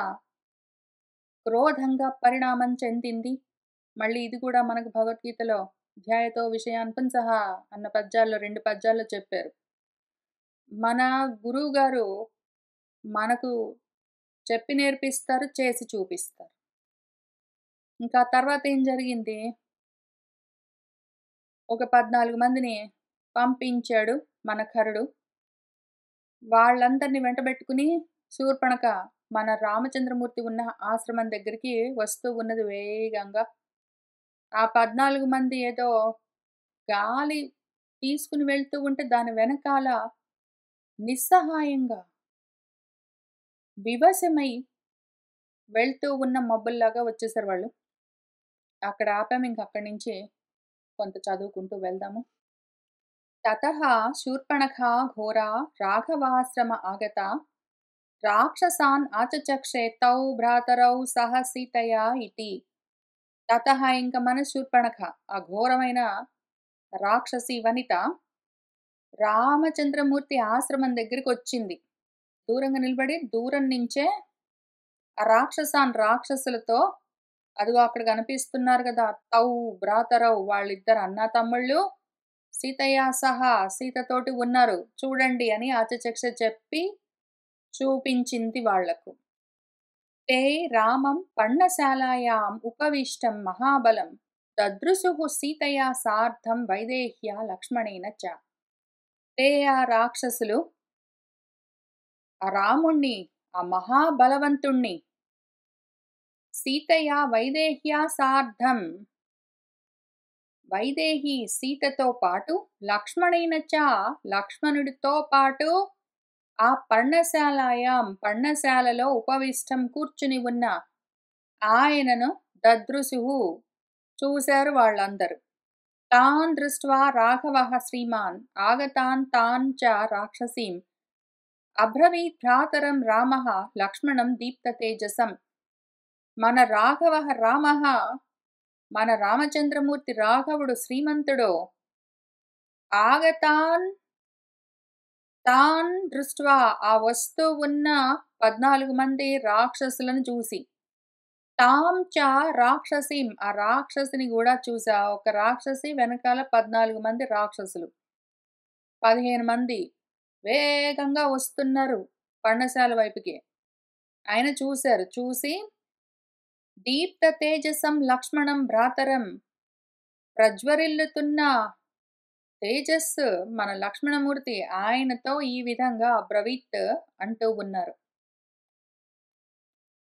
క్రోధంగా పరిణామం చెందింది. మళ్ళీ ఇది కూడా మనకు భగవద్గీతలో ధ్యాయతో విషయాన్తం సహా అన్న పద్యాల్లో 2 పద్యాల్లో చెప్పారు. మన గురువుగారు మనకు చెప్పి నేర్పిస్తారు, చేసి చూపిస్తారు. ఇంకా తర్వాత ఏం జరిగింది? ఒక 14 మందిని పంపించాడు మన కరుడు. వాళ్ళందరిని వెంటబెట్టుకుని శూర్పణఖ మన రామచంద్రమూర్తి ఉన్న ఆశ్రమం దగ్గరికి వస్తూ ఉన్నది వేగంగా. ఆ 14 మంది ఏదో గాలి తీసుకుని వెళ్తూ ఉంటే దాని వెనకాల నిస్సహాయంగా, వివశమై వెళ్తూ ఉన్న మబ్బుల్లాగా వచ్చేసారు వాళ్ళు. అక్కడ ఆపాము. ఇంక అక్కడి నుంచి కొంత చదువుకుంటూ వెళ్దాము. తతః శూర్పణఖా ఘోరా రాఘవాశ్రమ ఆగతా రాక్షసాన్ ఆచచక్షే తౌ భ్రాతరౌ సహ సీతయా ఇతి. తతః ఇంక మన శూర్పణఖ ఆ ఘోరమైన రాక్షసి వనిత రామచంద్రమూర్తి ఆశ్రమం దగ్గరికొచ్చింది. దూరంగా నిలబడి దూరం నుంచే ఆ రాక్షసులతో అదిగో అక్కడ కనిపిస్తున్నారు గదా! తౌ, భ్రాతరౌ వాళ్ళిద్దరు అన్నా తమ్ముళ్ళు సీతయ్య సహా సీతతోటి ఉన్నారు. చూడండి అని ఆచచక్ష చెప్పి చూపించింది వాళ్లకు. తే రామం పర్ణశాలాయాం ఉపవిష్టం మహాబలం దదృశుః సీతయా సార్ధం వైదేహ్య లక్ష్మణేన చ. తే ఆ రాక్షసులు ఆ రాముణ్ణి, ఆ మహాబలవంతుణ్ణి సీతయ్య వైదేహ్య సార్ధం వైదేహి సీతతో పాటు లక్ష్మణేన చ లక్ష్మణుడితో పాటు ఆ పర్ణశాలలో ఉపవిష్టం కూర్చుని ఉన్న ఆయనను దదృశుః చూశారు వాళ్ళందరూ. తాన్ దృష్ట్వా రాఘవః శ్రీమాన్ ఆగతాన్ తాన్ చ రాక్షసీం అబ్రవీత్ భ్రాతరం రామః లక్ష్మణం దీప్తతేజసం. మన మన రామచంద్రమూర్తి రాఘవుడు శ్రీమంతుడు ఆగతాన్ తాన్ దృష్ట్వా ఆ వస్తూ ఉన్న 14 మంది రాక్షసులను చూసి, తాం చ రాక్షసీం ఆ రాక్షసిని కూడా చూసా. ఒక రాక్షసి వెనకాల 14 మంది రాక్షసులు, 15 మంది వేగంగా వస్తున్నారు పర్ణశాల వైపుకి. ఆయన చూశారు. చూసి దీప్త తేజసం లక్ష్మణం భ్రాతరం ప్రజ్వరిల్లుతున్న తేజస్సు మన లక్ష్మణమూర్తి ఆయనతో ఈ విధంగా అబ్రవీత్ అంటూ ఉన్నారు.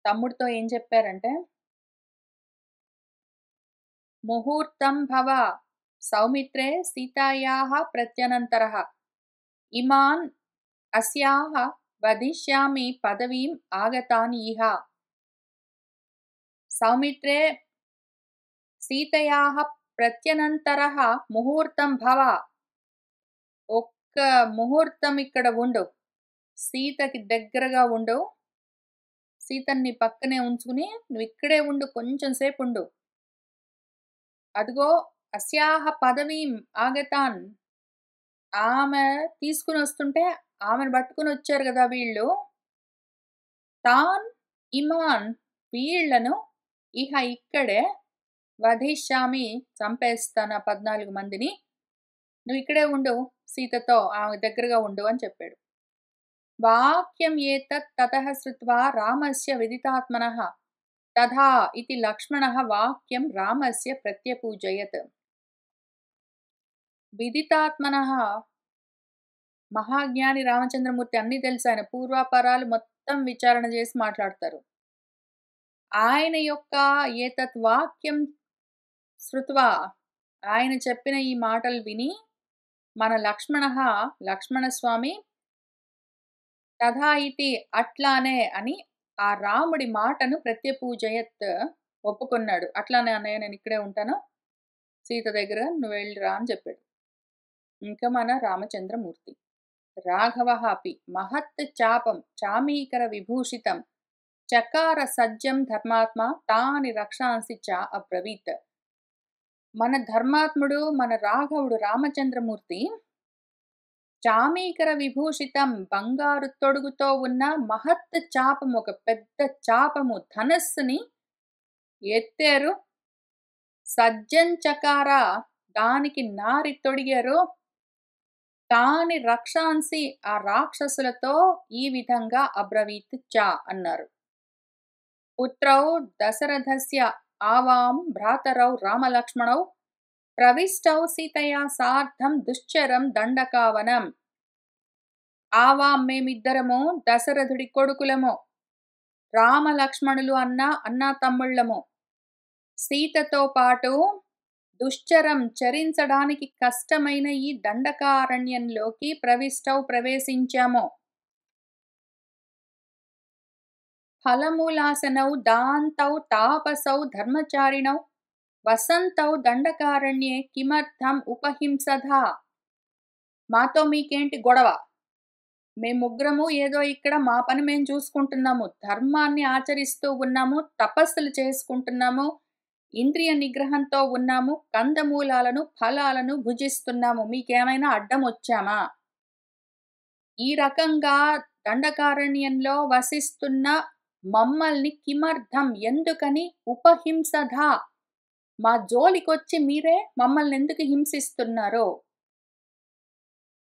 తమ్ముడితో ఏం చెప్పారంటే, ముహూర్తం భవ సౌమిత్రే సీతాయాః ప్రత్యనంతరః ఇమాన్ అస్యాః వదిష్యామి పదవీం ఆగతాన్ ఇహ. సౌమిత్రే సీతయాః ప్రత్యనంతరః ముహూర్తం భవ. ఒక్క ముహూర్తం ఇక్కడ ఉండు, సీతకి దగ్గరగా ఉండు, సీతని పక్కనే ఉంచుకుని నువ్వు ఇక్కడే ఉండు, కొంచెం సేపు ఉండు. అదిగో అస్యాహ పదవీం ఆగతాన్ ఆమె తీసుకుని వస్తుంటే ఆమెను పట్టుకుని వచ్చారు కదా వీళ్ళు. తాన్ ఇమాన్ వీళ్లను ఇహ ఇక్కడే వధిష్యామి చంపేస్తాను 14 మందిని, నువ్వు ఇక్కడే ఉండు, సీతతో ఆమె దగ్గరగా ఉండు అని చెప్పాడు. వాక్యం ఏతత్ తతః శ్రుత్వా రామస్య విదితాత్మనః తథా ఇతి లక్ష్మణః వాక్యం రామస్య ప్రత్యపూజయత్. విదితాత్మనః మహాజ్ఞాని రామచంద్రమూర్తి, అన్ని తెలుసు ఆయన, పూర్వాపరాలు మొత్తం విచారణ చేసి మాట్లాడతారు. ఆయన యొక్క ఏతత్ వాక్యం శ్రుత్వా ఆయన చెప్పిన ఈ మాటలు విని మన లక్ష్మణస్వామి తథా ఇతి అట్లానే అని ఆ రాముడి మాటను ప్రత్యపూజయత్ ఒప్పుకున్నాడు. అట్లానే అన్నయ్య నేను ఇక్కడే ఉంటాను, సీత దగ్గర నువ్వు వెళ్ళిరా అని చెప్పాడు. ఇంకా మన రామచంద్రమూర్తి రాఘవః అపి మహత్ చాపం చామీకర విభూషితం చకార సజ్జం ధర్మాత్మ తాని రక్షాంసి చ అబ్రవీత్. మన ధర్మాత్ముడు మన రాఘవుడు రామచంద్రమూర్తి చామీకర విభూషితం బంగారు తొడుగుతో ఉన్న మహత్ చాపము, ఒక పెద్ద చాపము ధనస్సుని ఎత్తారు. సజ్జంచకార దానికి నారి తొడిగారు. తాని రక్షాంసి ఆ రాక్షసులతో ఈ విధంగా అబ్రవీత్ చ అన్నారు. పుత్రౌ దశరథస్య ఆవాం భ్రాతరౌ రామలక్ష్మణౌ ప్రవిష్టౌ సీతయా సార్ధం దుశ్చరం దండకావనం. ఆవాం మేమిద్దరము దశరథుడి కొడుకులము, రామలక్ష్మణులు అన్నా తమ్ముళ్ళము, సీతతో పాటు దుశ్చరం చరించడానికి కష్టమైన ఈ దండకారణ్యంలోకి ప్రవేశించాము. ఫలమూలాసనౌ దాంతౌ తాపసౌ ధర్మచారిణౌ వసంతౌ దండకారణ్యే కిమర్థం ఉపహింసధా. మాతో మీకేంటి గొడవ, మేము ముగ్గురము ఏదో ఇక్కడ మా పని మేము చూసుకుంటున్నాము, ధర్మాన్ని ఆచరిస్తూ ఉన్నాము, తపస్సులు చేసుకుంటున్నాము, ఇంద్రియ నిగ్రహంతో ఉన్నాము, కందమూలాలను ఫలాలను భుజిస్తున్నాము, మీకేమైనా అడ్డం వచ్చామా? ఈ రకంగా దండకారణ్యంలో వసిస్తున్న మమ్మల్ని కిమర్థం ఎందుకని ఉపహింసధా మా జోలికొచ్చి మీరే మమ్మల్ని ఎందుకు హింసిస్తున్నారో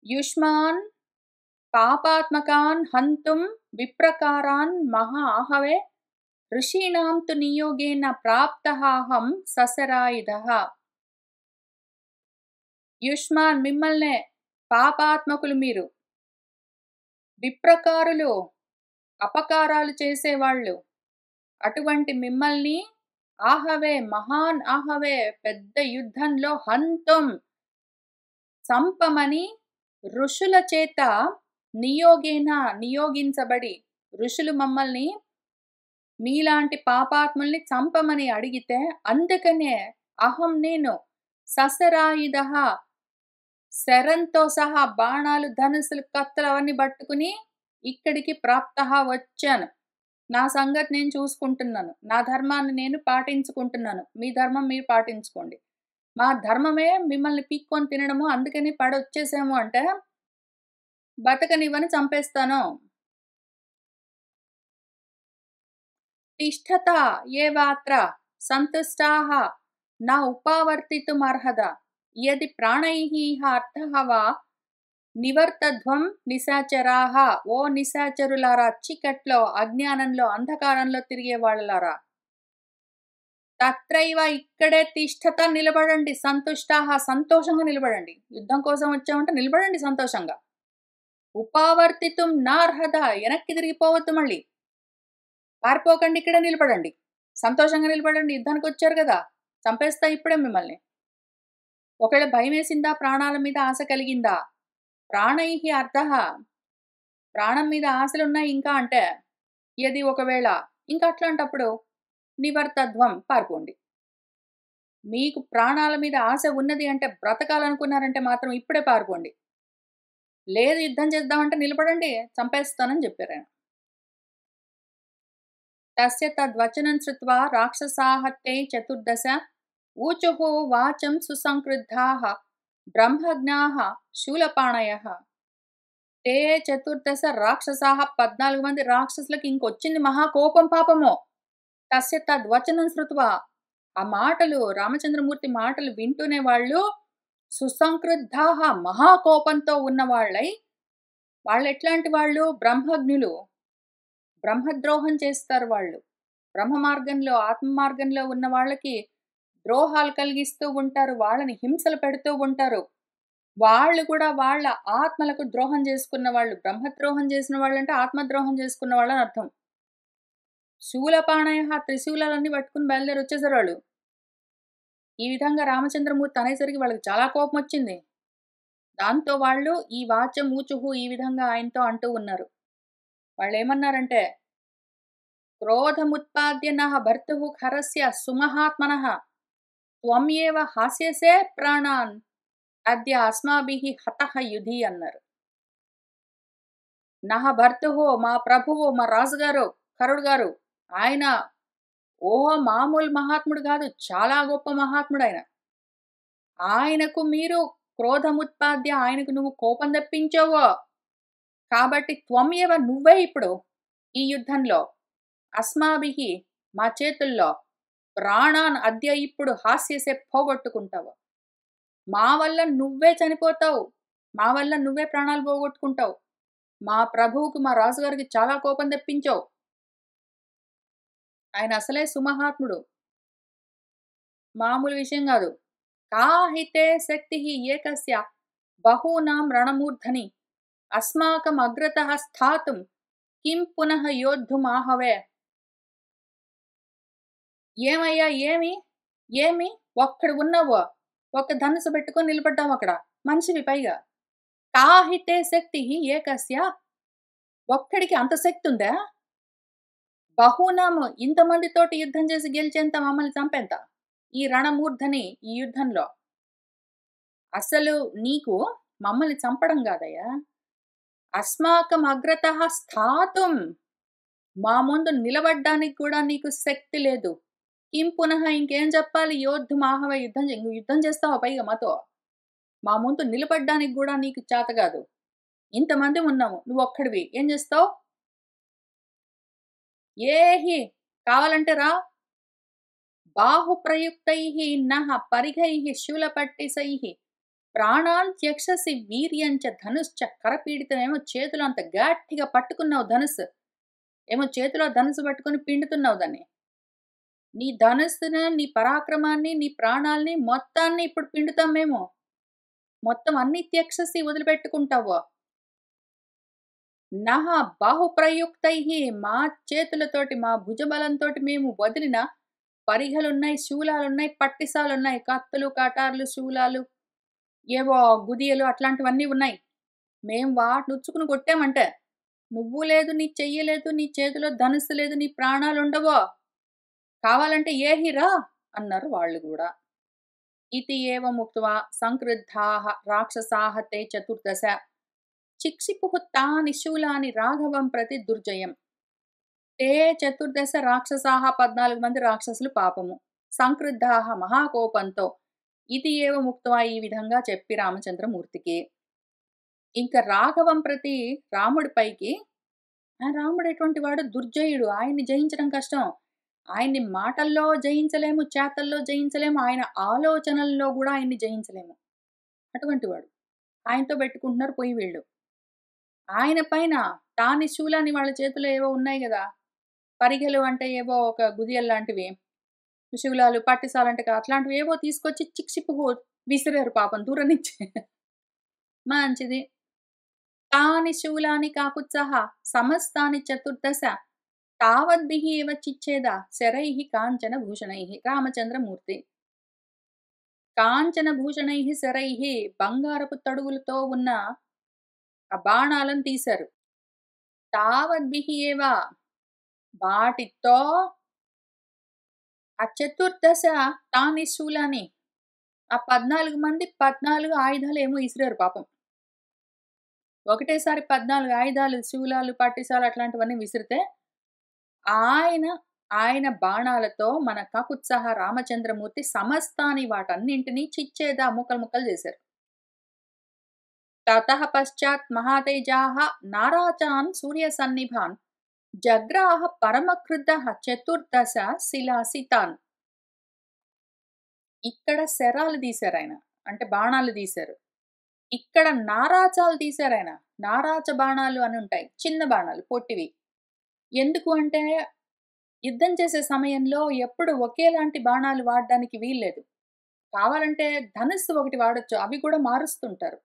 యుష్మాన్ పాపాత్మకాన్ హంతుం విప్రకారాన్ మహా ఆహవే ఋషీణాం తు నియోగేన ప్రాప్తహాహం ససరాయుధః. యుష్మాన్ మిమ్మల్నే, పాపాత్మకులు మీరు, విప్రకారులు అపకారాలు చేసేవాళ్ళు, అటువంటి మిమ్మల్ని ఆహవే మహాన్ ఆహవే పెద్ద యుద్ధంలో హంతుం చంపమని ఋషుల చేత నియోగించబడి ఋషులు మమ్మల్ని మీలాంటి పాపాత్ముల్ని చంపమని అడిగితే అందుకనే అహం నేను ససరాయుధః శరంతో సహా బాణాలు ధనుసులు కత్తులు అవన్నీ పట్టుకుని ఇక్కడికి ప్రాప్తః వచ్చాను. నా సంగతి నేను చూసుకుంటున్నాను, నా ధర్మాన్ని నేను పాటించుకుంటున్నాను, మీ ధర్మం మీరు పాటించుకోండి. మా ధర్మమే మిమ్మల్ని పీక్కొని తినడము, అందుకని పడొచ్చేసాము అంటే బతకనివ్వని చంపేస్తాను. తిష్టత ఏవాత్ర సంతుష్టాః న ఉపావర్తితుమర్హత యది ప్రాణైః అర్థః వా నివర్తధ్వం నిశాచరాః. ఓ నిశాచరులారా, చీకట్లో అజ్ఞానంలో అంధకారంలో తిరిగే వాళ్ళలారా, తత్రైవ ఇక్కడే తిష్టత నిలబడండి, సంతుష్టాః సంతోషంగా నిలబడండి. యుద్ధం కోసం వచ్చామంటే నిలబడండి సంతోషంగా. ఉపావర్తితుం నార్హత వెనక్కి తిరిగిపోవద్దు, మళ్ళీ పారిపోకండి, ఇక్కడే నిలబడండి, సంతోషంగా నిలబడండి. యుద్ధానికి వచ్చారు కదా, చంపేస్తా ఇప్పుడే మిమ్మల్ని. ఒకవేళ భయం వేసిందా, ప్రాణాల మీద ఆశ కలిగిందా, ప్రాణైః అర్థః ప్రాణం మీద ఆశలున్నాయి ఇంకా అంటే ఏది ఒకవేళ ఇంకా అట్లాంటప్పుడు నివర్తధ్వం పారిపోండి. మీకు ప్రాణాల మీద ఆశ ఉన్నది అంటే, బ్రతకాలనుకున్నారంటే మాత్రం ఇప్పుడే పారిపోండి. లేదు యుద్ధం చేద్దామంటే నిలబడండి, చంపేస్తానని చెప్పారు ఆయన. తస్య తద్వచనం శ్రుత్వా రాక్షసాః తే చతుర్దశ ఊచుః వాచం సుసంక్రుద్ధాః బ్రహ్మజ్ఞాః శూలపాణయః. తే చతుర్దశ రాక్షసాః 14 మంది రాక్షసులకు ఇంకొచ్చింది మహాకోపం పాపము. తస్య తద్వచనం శ్రుత్వా ఆ మాటలు, రామచంద్రమూర్తి మాటలు వింటూనే వాళ్ళు సుసంక్రుద్ధాః మహాకోపంతో ఉన్నవాళ్ళై, వాళ్ళు ఎట్లాంటి వాళ్ళు, బ్రహ్మజ్ఞులు, బ్రహ్మద్రోహం చేస్తారు వాళ్ళు. బ్రహ్మ మార్గంలో ఆత్మ మార్గంలో ఉన్న వాళ్ళకి ద్రోహాలు కలిగిస్తూ ఉంటారు, వాళ్ళని హింసలు పెడుతూ ఉంటారు. వాళ్ళు కూడా వాళ్ళ ఆత్మలకు ద్రోహం చేసుకున్న వాళ్ళు. బ్రహ్మద్రోహం చేసిన వాళ్ళంటే ఆత్మద్రోహం చేసుకున్న వాళ్ళని అర్థం. శూలపాణయ త్రిశూలాలన్నీ పట్టుకుని బయలుదేరి వచ్చేసారు వాళ్ళు. ఈ విధంగా రామచంద్రమూర్తి అనేసరికి వాళ్ళకి చాలా కోపం వచ్చింది. దాంతో వాళ్ళు ఈ వాచం ఊచుహు ఈ విధంగా ఆయనతో అంటూ ఉన్నారు. వాళ్ళు ఏమన్నారంటే, క్రోధముత్పాద్య నః భర్తుః ఖరస్య సుమహాత్మనః త్వం ఏవ హాస్యసే ప్రాణాన్ అద్య అస్మాభిః హతః యుధి అన్నారు. నః భర్తుః మా ప్రభువు, మా రాజుగారు, కరుడు గారు, ఆయన మామూలు మహాత్ముడు కాదు, చాలా గొప్ప మహాత్ముడు ఆయన. ఆయనకు మీరు క్రోధముత్పాద్య, ఆయనకు నువ్వు కోపం తెప్పించావో కాబట్టి త్వం ఏవ నువ్వే ఇప్పుడు ఈ యుద్ధంలో అస్మాభిః మా చేతుల్లో ప్రాణాన్ అద్య ఇప్పుడు హాస్యసే పోగొట్టుకుంటావు. మా వల్ల నువ్వే చనిపోతావు, మా వల్ల నువ్వే ప్రాణాలు పోగొట్టుకుంటావు. మా ప్రభువుకు, మా రాజుగారికి చాలా కోపం తెప్పించావు. ఆయన అసలే సుమహాత్ముడు, మామూలు విషయం కాదు. కాహితే శక్తి ఏకస్య బహూనాం రణమూర్ధని అస్మాకం అగ్రతః స్థాతుం కిం పునః యోద్ధుమాహవే. ఏమయ్యా, ఏమి ఒక్కడు ఉన్నావో, ఒక్క ధనుసు పెట్టుకొని నిలబడ్డావు అక్కడ, మనిషివి పైగా. కాహితే శక్తి ఏకస్య ఒక్కడికి అంత శక్తి ఉందా? బహునాము ఇంతమందితోటి యుద్ధం చేసి గెలిచేంత, మమ్మల్ని చంపేంత ఈ రణమూర్ధని ఈ యుద్ధంలో. అసలు నీకు మమ్మల్ని చంపడం కాదయ్యా, అస్మాకం అగ్రతః స్థాతుం మా ముందు నిలబడ్డానికి కూడా నీకు శక్తి లేదు. కిం పునః ఇంకేం చెప్పాలి, యోద్ధుమాహవ యుద్ధం చేస్తావా పైగా మాతో? మా ముందు నిలబడ్డానికి కూడా నీకు చేత కాదు. ఇంతమంది ఉన్నాము. నువ్వొక్కడివి. ఏం చేస్తావు? ఏహి కావాలంటే రా. బాహుప్రయుక్తైః నః పరిఘైః శూలపట్టిసైః ప్రాణాన్ త్యక్షసి వీర్యంచ ధనుశ్చ కరపీడితమేమో చేతిలో అంత గట్టిగా పట్టుకున్నావు ధనుస్సు. ఏమో చేతిలో ధనుస్సు పట్టుకొని పిండుతున్నావు దాన్ని. నీ ధనుస్సును, నీ పరాక్రమాన్ని, నీ ప్రాణాల్ని మొత్తాన్ని ఇప్పుడు పిండుతాం మేము. మొత్తం అన్ని త్యక్షసి వదిలిపెట్టుకుంటావు. నః బాహుప్రయుక్తైః మా చేతులతోటి, మా భుజబలంతోటి మేము వదిలిన పరిఘలున్నాయి, శూలాలున్నాయి, పట్టిసాలున్నాయి. కత్తులు, కటార్లు, శూలాలు, ఏవో గుదియలు అట్లాంటివన్నీ ఉన్నాయి. మేము వాటినుచ్చుకుని కొట్టామంటే, నువ్వు లేదు, నీ చెయ్యి లేదు, నీ చేతిలో ధనుస్సు లేదు, నీ ప్రాణాలుండవో. కావాలంటే ఏహిరా అన్నారు వాళ్ళు గూడా. ఇతి ఏవముక్త్వా సంక్రుద్ధాః రాక్షసాః తే చతుర్దశ చిక్షిపుః తాని శూలాని రాఘవం ప్రతి దుర్జయం. తే చతుర్దశ రాక్షసాః 14 మంది రాక్షసులు పాపము. సంక్రుద్ధాః మహాకోపంతో ఇది ఏవముక్త్వా ఈ విధంగా చెప్పి రామచంద్రమూర్తికి. ఇంక రాఘవం ప్రతి రాముడిపైకి రాముడు ఎటువంటి వాడు? దుర్జయుడు. ఆయన్ని జయించడం కష్టం. ఆయన్ని మాటల్లో జయించలేము, చేతల్లో జయించలేము, ఆయన ఆలోచనల్లో గూడా ఆయన్ని జయించలేము. అటువంటి వాడు. ఆయనతో పెట్టుకుంటున్నారు పోయి వీళ్ళు. ఆయన పైన తాని శూలాన్ని వాళ్ళ చేతిలో ఏవో ఉన్నాయి గదా! పరిగెలు అంటే ఏవో ఒక గుదియల్లాంటివి. శూలాలు, పట్టిసాలంటే అట్లాంటివి ఏవో తీసుకొచ్చి చిక్సిపుహు విసిరారు పాపం దూరం నుంచి. మంచిది. తాని శూలాని కాకుత్సః సమస్తాని చతుర్దశ తావద్భిః ఏవ చిచ్ఛేద శరైః కాంచన భూషణైః. రామచంద్రమూర్తి కాంచన భూషణైః శరైః బంగారపు తడుగులతో ఉన్న ఆ బాణాలను తీశారు. తావద్భిః ఏవ వాటితో ఆ చతుర్దశ తాని శూలాని ఆ 14 మంది 14 ఆయుధాలు ఏమో ఇసిరారు పాపం. ఒకటేసారి 14 ఆయుధాలు, శూలాలు, పట్టిసాలు అట్లాంటివన్నీ విసిరితే ఆయన బాణాలతో మన కకుత్సహ రామచంద్రమూర్తి సమస్తాని వాటన్నింటినీ చిచ్చేదా ముక్కలు ముక్కలు చేశారు. తతః పశ్చాత్ మహాతేజాః నారాచాన్ సూర్యసన్నిభాన్ జగ్రాహ పరమక్రుద్ధః చతుర్దశ శిలాసితాన్. ఇక్కడ శరాలు తీశారాయన. అంటే బాణాలు తీశారు. ఇక్కడ నారాచాలు తీశారాయన. నారాచ బాణాలు అని ఉంటాయి. చిన్న బాణాలు పొట్టివి. ఎందుకు అంటే యుద్ధం చేసే సమయంలో ఎప్పుడు ఒకేలాంటి బాణాలు వాడడానికి వీల్లేదు. కావాలంటే ధనుస్సు ఒకటి వాడొచ్చు. అవి కూడా మారుస్తుంటారు.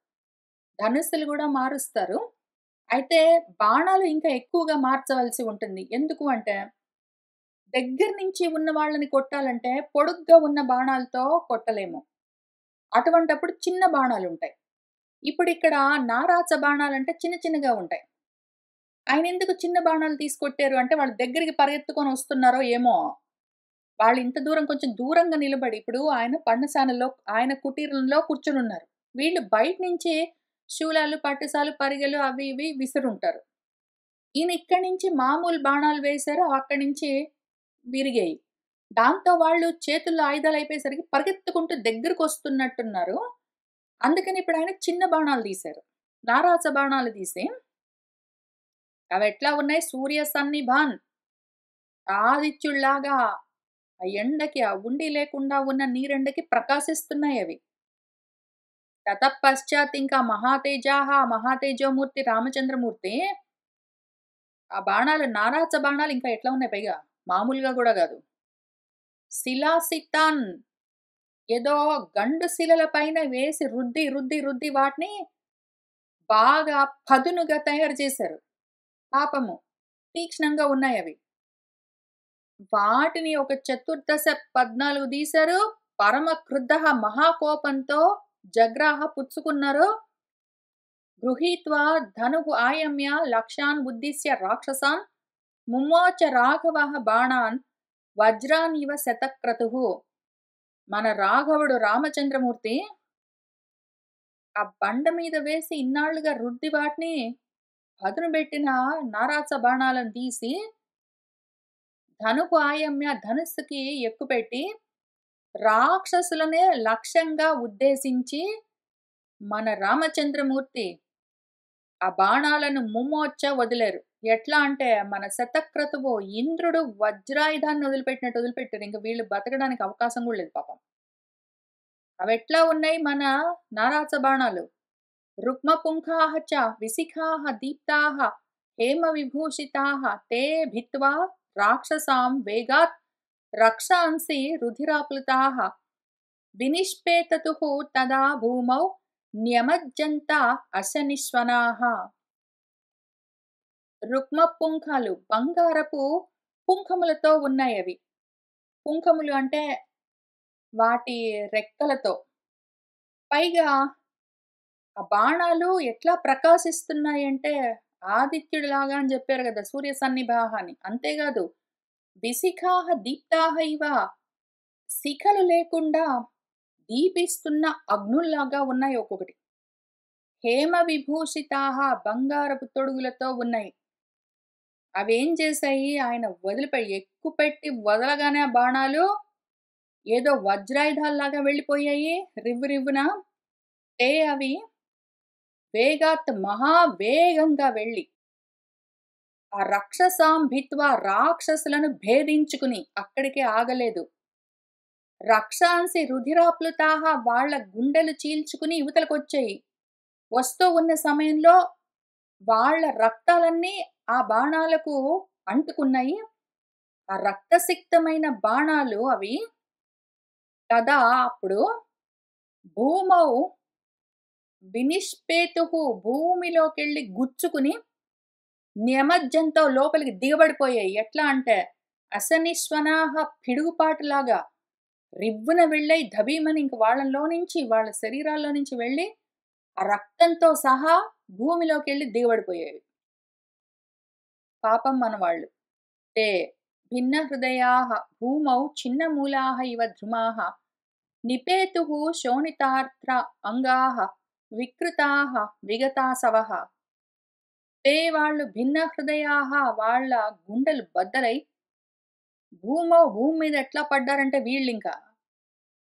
ధనుస్సులు కూడా మారుస్తారు. అయితే బాణాలు ఇంకా ఎక్కువగా మార్చవలసి ఉంటుంది. ఎందుకు అంటే దగ్గర నుంచి ఉన్న వాళ్ళని కొట్టాలంటే పొడుగ్గా ఉన్న బాణాలతో కొట్టలేము. అటువంటప్పుడు చిన్న బాణాలుంటాయి. ఇప్పుడిక్కడ నారాచ బాణాలంటే చిన్న చిన్నగా ఉంటాయి. ఆయనెందుకు చిన్న బాణాలు తీసుకొట్టారు అంటే వాళ్ళు దగ్గరికి పరిగెత్తుకొని వస్తున్నారో ఏమో! వాళ్ళు ఇంత దూరం కొంచెం దూరంగా నిలబడి ఇప్పుడు ఆయన పర్ణశాలలో ఆయన కుటీరంలో కూర్చొనున్నారు. వీళ్ళు బయట నుంచి శూలాలు, పట్టుసాలు, పరిగెలు అవి ఇవి విసురుంటారు. ఈయన ఇక్కడి నుంచి మామూలు బాణాలు వేశారు. అక్కడి నుంచి విరిగాయి. దాంతో వాళ్ళు చేతుల్లో ఆయుధాలు అయిపోయేసరికి పరిగెత్తుకుంటూ దగ్గరకొస్తున్నట్టున్నారు. అందుకని ఇప్పుడు ఆయన చిన్న బాణాలు తీశారు. నారాచ బాణాలు తీసి అవెట్లా ఉన్నాయి? సూర్య సన్నిభాన్ ఆదిత్యుల్లాగా ఆ ఎండకి ఆ ఉండి లేకుండా ఉన్న నీరెండకి ప్రకాశిస్తున్నాయవి. తతఃపశ్చాత్ ఇంకా మహాతేజాః మహాతేజోమూర్తి రామచంద్రమూర్తి ఆ బాణాలు నారాచ బాణాలు ఇంకా ఎట్లా ఉన్నాయి పైగా మామూలుగా గూడా గాదు. శిలాసితాన్ ఏదో గండు శిలల పైన వేసి రుద్ది, రుద్ది, రుద్ది వాటిని బాగా పదునుగా తయారు చేశారు. పాపము తీక్ష్ణంగా ఉన్నాయవి. వాటిని ఒక చతుర్దశ 14 తీశారు. పరమ క్రుద్ధః మహాకోపంతో జగ్రాహ పుచ్చుకున్నారు. గృహీత్వా ధనుః ఆయమ్య లక్ష్యాన్ ఉద్దిశ్య రాక్షసాన్ ముమోచ రాఘవః బాణాన్ వజ్రానివ శతక్రతుః. మన రాఘవుడు రామచంద్రమూర్తి ఆ బండ మీద వేసి ఇన్నాళ్లుగా రుద్ది వాటిని పదును పెట్టిన నారాచ బాణాలను తీసి ధనుః ఆయమ్య ధనుస్సుకి ఎక్కుపెట్టి రాక్షసులనే లక్ష్యంగా ఉద్దేశించి మన రామచంద్రమూర్తి ఆ బాణాలను ముమ్మోచ్చ వదిలారు. ఎట్లా అంటే మన శతక్రతువు ఇంద్రుడు వజ్రాయుధాన్ని వదిలిపెట్టినట్టు వదిలిపెట్టారు. ఇంక వీళ్ళు బతకడానికి అవకాశం గూడా లేదు పాపం. అవెట్లా ఉన్నాయి మన నారాచ బాణాలు. రుక్మపుంఖాః చ విశిఖాः దీప్తాः హేమవిభూషితాः తే భిత్వా రాక్షసాం వేగాత్ రక్షాంసి రుధిరాప్లుతాः వినిష్పేతతుః తదా భూమౌ న్యమజ్జంత అశనిశ్వనాః. రుక్మపుంఖాలు బంగారపు పుంఖములతో ఉన్నాయవి. పుంఖములు అంటే వాటి రెక్కలతో. పైగా ఆ బాణాలు ఎట్లా ప్రకాశిస్తున్నాయంటే ఆదిత్యుడిలాగా అని జెప్పారు గదా! సూర్య సన్నిభాః అని. అంతేగాదు విశిఖాః దీప్తాః ఇవ శిఖలు లేకుండా దీపిస్తున్న అగ్నుల్లాగా ఉన్నాయి ఒక్కొక్కటి. హేమ విభూషితాః బంగారపు తొడుగులతో ఉన్నాయి. అవేం చేశాయి ఆయన ఎక్కుపెట్టి వదలగానే ఆ బాణాలు ఏదో వజ్రాయుధాల్లాగా వెళ్ళిపోయాయి రివ్వు రివ్వున. అవి వేగాత్ మహావేగంగా వెళ్ళి ఆ రక్షసాం భిత్వా రాక్షసులను భేదించుకుని అక్కడికే ఆగలేదు. రక్షాంసి రుధిరాప్లుతాః వాళ్ళ గుండెలు చీల్చుకుని ఇవతలకొచ్చాయి. వస్తూ ఉన్న సమయంలో వాళ్ళ రక్తాలన్నీ ఆ బాణాలకు అంటుకున్నాయి. ఆ రక్తసిక్తమైన బాణాలు అవి తదా అప్పుడు భూమౌ వినిష్పేతుః భూమిలోకెళ్ళి గుచ్చుకుని నిమజ్జంతో లోపలికి దిగబడిపోయాయి. ఎట్లా అంటే అశనిశ్వనాః పిడుగుపాటులాగా రివ్వున వెళ్ళాయి ధబీమని ఇంక వాళ్ళ శరీరాల్లో నుంచి వెళ్ళి ఆ రక్తంతో సహా భూమిలోకెళ్ళి దిగబడిపోయాయి. పాపం మనవాళ్ళు. తే భిన్న హృదయాః భూమౌ ఛిన్నమూలాః ఇవ ద్రుమాః నిపేతుః శోణితార్త్ర అంగాః వికృతాః విగతాసవః. తే వాళ్ళు భిన్న హృదయాః వాళ్ళ గుండెలు బద్దలై భూమి మీద ఎట్లా పడ్డారంటే వీళ్ళింకా.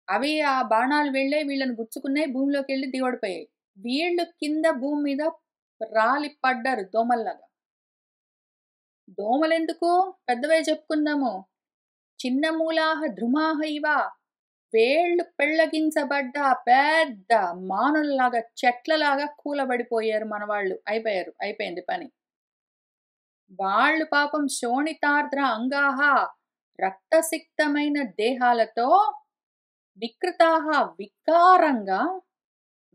అవి ఆ బాణాలు వెళ్ళాయి వీళ్ళని గుచ్చుకున్నాయి భూమిలోకెళ్ళి దిగబడిపోయాయి. వీళ్ళు కింద భూమి మీద రాలి పడ్డారు దోమల్లాగా. దోమలెందుకు? పెద్దవే చెప్పుకుందాము. చిన్న మూలాః ద్రుమాః ఇవ వేళ్ళు పెళ్లగించబడ్డ పెద్ద మానుల్లాగా చెట్లలాగా కూలబడిపోయారు మనవాళ్ళు. అయిపోయింది పని. వాళ్ళు పాపం శోణితార్ద్ర అంగాః రక్తసిక్తమైన దేహాలతో వికృతాః వికారంగా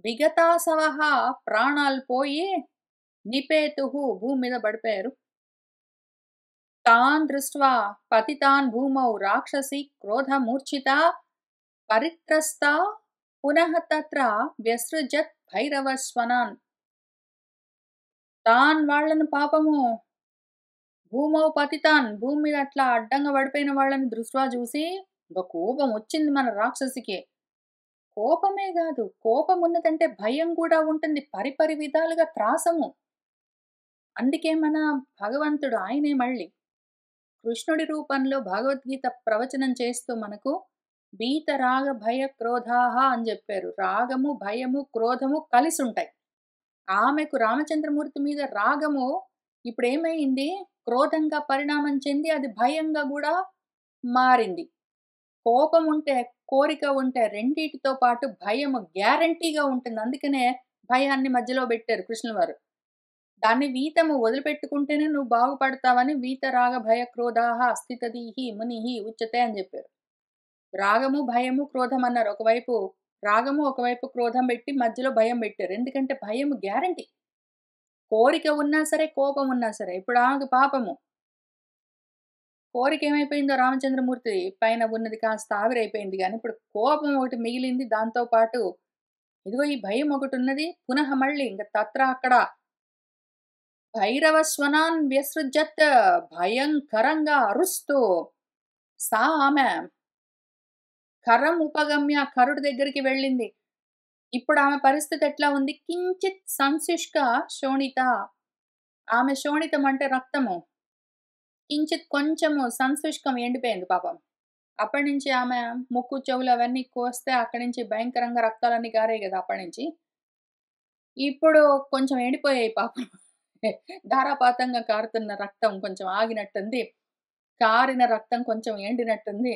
విగతాసవః ప్రాణాలు పోయి నిపేతుః భూమి మీద పడిపోయారు. తాన్ దృష్ట్వా పతితాన్ భూమౌ రాక్షసి క్రోధమూర్ఛితా పరిత్రస్తా పునః తత్ర వ్యసృజత్ భైరవస్వనాన్. తాన్ వాళ్ళను పాపము భూమౌ పతితాన్ భూమి మీద అట్లా అడ్డంగా పడిపోయిన వాళ్ళని దృష్ట్వా చూసి ఇంకా కోపం వచ్చింది మన రాక్షసికి. కోపమే కాదు కోపం ఉన్నదంటే భయం కూడా ఉంటుంది. పరిపరి విధాలుగా త్రాసము. అందుకే మన భగవంతుడు ఆయనే మళ్ళీ కృష్ణుడి రూపంలో భగవద్గీత ప్రవచనం చేస్తూ మనకు భీత రాగ భయ క్రోధాహ అని చెప్పారు. రాగము భయము క్రోధము కలిసి ఉంటాయి. ఆమెకు రామచంద్రమూర్తి మీద రాగము ఇప్పుడు ఏమైంది క్రోధంగా పరిణామం చెంది అది భయంగా కూడా మారింది. కోపం ఉంటే కోరిక ఉంటే రెండిటితో పాటు భయము గ్యారంటీగా ఉంటుంది. అందుకనే భయాన్ని మధ్యలో పెట్టారు కృష్ణుల వారు. దాన్ని వీతము వదిలిపెట్టుకుంటేనే నువ్వు బాగుపడతావని వీత రాగ భయ క్రోధాహ స్థితదీహి మునిహి ఉచ్యతే అని చెప్పారు. రాగము భయము క్రోధం అన్నారు. ఒకవైపు రాగము ఒకవైపు క్రోధం పెట్టి మధ్యలో భయం పెట్టారు. ఎందుకంటే భయం గ్యారంటీ. కోరిక ఉన్నా సరే కోపం ఉన్నా సరే. ఇప్పుడు ఆమెకు పాపము కోరిక ఏమైపోయిందో రామచంద్రమూర్తి పైన ఉన్నది కాస్త ఆవిరైపోయింది. కానీ ఇప్పుడు కోపం ఒకటి మిగిలింది. దాంతో పాటు ఇదిగో ఈ భయం ఒకటి ఉన్నది. పునః మళ్ళీ ఇంకా తత్ర అక్కడ భైరవస్వనాన్ వ్యసృజత్ భయంకరంగా అరుస్తూ ఆమె కరం ఉపగమ్య కరుడి దగ్గరికి వెళ్ళింది. ఇప్పుడు ఆమె పరిస్థితి ఎట్లా ఉంది? కించిత్ సంశుష్క శోణిత. ఆమె శోణితం అంటే రక్తము. కించిత్ కొంచెము సంశుష్కం ఎండిపోయింది పాపం. అప్పటి నుంచి ఆమె ముక్కు చెవులు అవన్నీ కోస్తే అక్కడి నుంచి భయంకరంగా రక్తాలన్నీ గారాయి కదా అప్పటి నుంచి. ఇప్పుడు కొంచెం ఎండిపోయాయి పాపం. ధారాపాతంగా కారుతున్న రక్తం కొంచెం ఆగినట్టుంది. కారిన రక్తం కొంచెం ఎండినట్టుంది.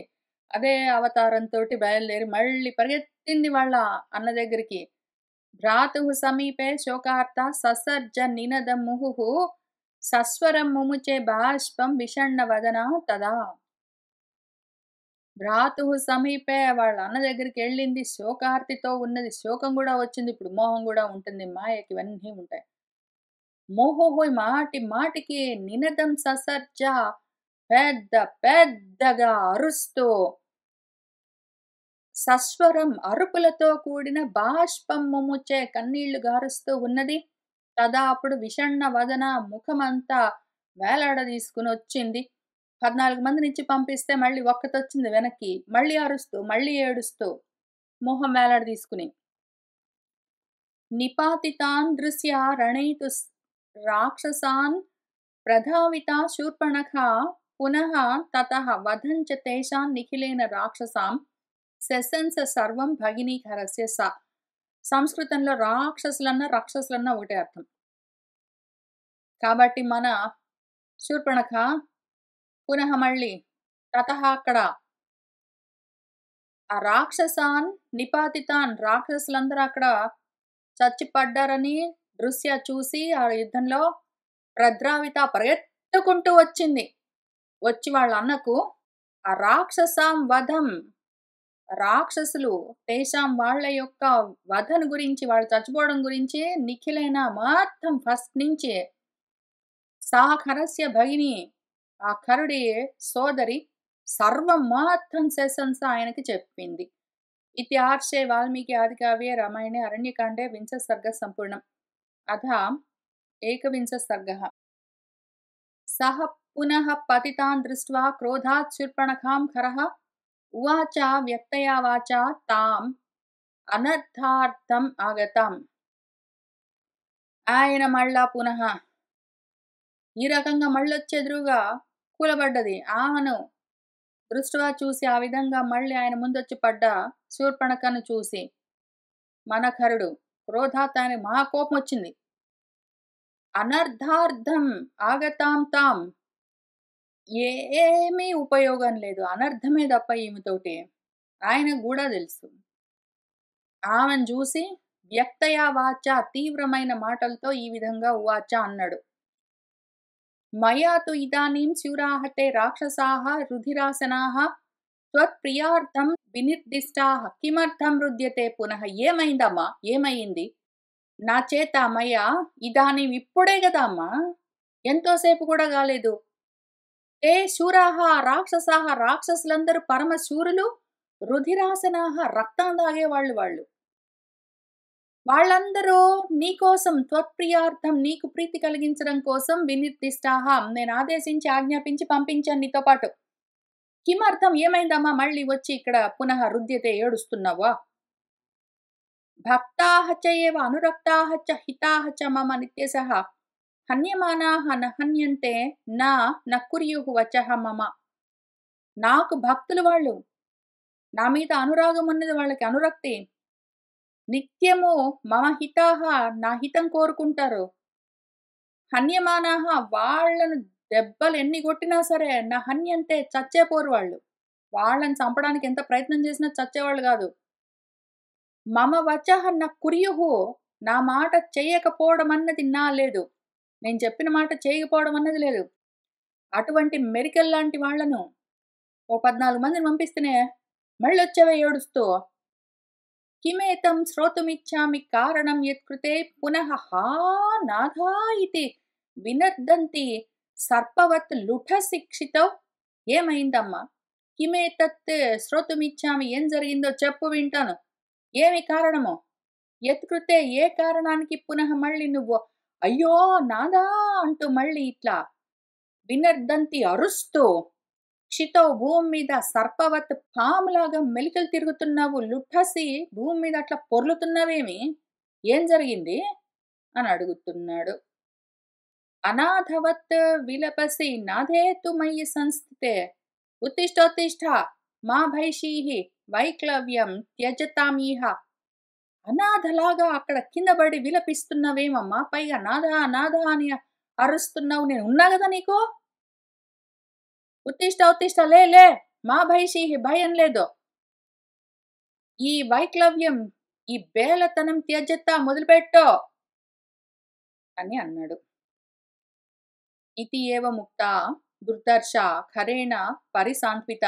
అదే అవతారంతోటి బయలుదేరి మళ్ళీ పరిగెత్తింది వాళ్ళ అన్న దగ్గరికి. భ్రాతుః సమీపే శోకార్త ససర్జ నినదం ముహుః సస్వరం ముముచే బాష్పం విషణ్ణవదనా తదా. భ్రాతుః సమీపే వాళ్ళ అన్న దగ్గరికెళ్ళింది. శోకార్తితో ఉన్నది. శోకం గూడా వచ్చింది. ఇప్పుడు మోహం గూడా ఉంటుంది. మాయకి ఇవన్నీ ఉంటాయి. ముహుః మాటి మాటికి నినదం ససర్జ పెద్ద పెద్దగా అరుస్తూ సస్వరం అరుపులతో కూడిన బాష్పం ముముచే కన్నీళ్లు గారుస్తూ ఉన్నది. తదా అప్పుడు విషణ్ణ వదన ముఖమంతా వేలాడదీసుకునొచ్చింది. 14 మందినిచ్చి పంపిస్తే మళ్ళీ ఒక్కతొచ్చింది వెనక్కి. మళ్ళీ అరుస్తూ, మళ్ళీ ఏడుస్తూ, మొహం వేలాడదీసుకుని. నిపాతితాన్ దృశ్య రణైతు రాక్షసాన్ ప్రధావితా శూర్పణఖ పునః తతః వధంచ తేషాం నిఖిలేన రాక్షసాం సెసన్స్ సర్వం భగినీకరస్య స. సంస్కృతంలో రాక్షసులన్న ఒకటే అర్థం. కాబట్టి మన శూర్పణఖ పునః మళ్ళీ తతః అక్కడ ఆ రాక్షసాన్ నిపాతితాన్ రాక్షసులందరూ అక్కడ చచ్చిపడ్డారని దృశ్య చూసి ఆ యుద్ధంలో ప్రద్రావిత పరిగెత్తుకుంటూ వచ్చింది. వచ్చి వాళ్ళ అన్నకు ఆ రాక్షసాం వధం రాక్షసులు తేషాం వాళ్ళ యొక్క వధను గురించి వాళ్ళు చచ్చిపోవడం గురించి నిఖిలైన మొత్తం ఫస్ట్ నుంచి సా ఖరస్య భగిని ఆ ఖరుడి సోదరి సర్వం మొత్తం సెషన్స్ ఆయనకి చెప్పింది. ఇతిహార్షే వాల్మీకి ఆదికావ్యే రామాయణే అరణ్యకాండే వింశ సర్గ సంపూర్ణం. అథ ఏకవింశ సర్గః. సః పునః పతితాన్ దృష్ట్వా క్రోధాత్ శూర్పణఖాం ఖరః ఉవాచ వ్యక్తయా వాచా తాం అనర్థార్థం ఆగతాం. ఆయన మళ్ళా పునః ఈ రకంగా మళ్ళొచ్చెదురుగా కూలబడ్డది. ఆమెను దృష్ట్వా చూసి ఆ విధంగా మళ్ళీ ఆయన ముందొచ్చి పడ్డ శూర్పణఖను చూసి మనఖరుడు క్రోధాత్ ఆయన మహా కోపం వచ్చింది. అనర్థార్థం ఆగతాం తాం ఏమీ ఉపయోగం లేదు. అనర్థమే తప్ప ఈమెతోటి. ఆయనకు కూడా తెలుసు. ఆమెను చూసి వ్యక్తయా వాచ తీవ్రమైన మాటలతో ఈ విధంగా ఉవాచ అన్నాడు. మయా తు ఇదానీం శూరాహతే రాక్షసాః రుధిరాసనాః త్వత్ప్రియార్థం వినిర్దిష్టాః కిమర్థం రుద్యతే పునః. ఏమైందమ్మా? ఏమయ్యింది? నా చేత మయా ఇదానీం ఇప్పుడే కదా అమ్మా, ఎంతోసేపు కూడా కాలేదు. ఏ శూరాహ రాక్షసాహ రాక్షసులందరూ పరమశూరులు, రుధిరాసనాహ రక్తం తాగేవాళ్ళు వాళ్ళు. వాళ్ళందరూ నీకోసం త్వత్ప్రియార్థం నీకు ప్రీతి కలిగించడం కోసం వినిర్దిష్టాహ నేను ఆదేశించి ఆజ్ఞాపించి పంపించాను నీతో పాటు. కిమర్థం ఏమైందమ్మా మళ్ళీ వచ్చి ఇక్కడ పునః రుద్యతే ఏడుస్తున్నావా? భక్తాః చ ఏవ అనురక్తాః చ హితాః చ మమ నిత్యశః హన్యమానాః న హన్యంతే న కుర్యుః వచః మమ. నాకు భక్తులు వాళ్ళు, నా మీద అనురాగం ఉన్నది, వాళ్ళకి అనురక్తి. నిత్యము మమ హితాః నా హితం కోరుకుంటారు. హన్యమానాః వాళ్ళను దెబ్బలు ఎన్ని కొట్టినా సరే నా హన్యంతే చచ్చేపోరు వాళ్ళు. వాళ్ళని చంపడానికి ఎంత ప్రయత్నం చేసినా చచ్చేవాళ్ళు కాదు. మమ వచః న కుర్యుః నా మాట చేయకపోవడం అన్నది నా లేదు. నేను చెప్పిన మాట చేయకపోవడం అన్నది లేదు. అటువంటి మెరికల్ లాంటి వాళ్లను ఓ 14 మందిని పంపిస్తేనే మళ్ళొచ్చేవే ఏడుస్తూ. కిమేతం శ్రోతుమిచ్చామి కారణం యత్కృతే పునః హా నాథా ఇతి వినర్దంతి సర్పవత్ లుఠ శిక్షితౌ. ఏమైందమ్మా? కిమేతత్ శ్రోతుమిచ్చామి, ఏం జరిగిందో చెప్పు వింటాను. ఏమి కారణమో? యత్కృతే ఏ కారణానికి పునః మళ్ళీ నువ్వు అయ్యో నాదా అంటూ మళ్ళీ ఇట్లా వినర్దంతి అరుస్తూ క్షితో భూమి మీద సర్పవత్ పాములాగా మెలికలు తిరుగుతున్నావు, లుఠసి భూమి మీద అట్లా పొర్లుతున్నావేమి, ఏం జరిగింది అని అడుగుతున్నాడు. అనాథవత్ విలపసి నాథేతు మయి సంస్థితే ఉత్తిష్టోత్తిష్ట మా భైషీః వైక్లవ్యం త్యజతామీహ. అనాథలాగా అక్కడ కింద పడి విలపిస్తున్నావేమమ్మా? పైగా నాథ, నాథ అని అరుస్తున్నావు. నేను ఉన్నా గదా నీకు! ఉత్తిష్ట, ఉత్తిష్ట లే లే. మా భైషీహి భయం లేదు. ఈ వైక్లవ్యం, ఈ బేలతనం త్యజ్యత మొదలుపెట్టు అని అన్నాడు. ఇతి ఏవ ముక్తా దుర్దర్శ ఖరేణ పరిసాన్విత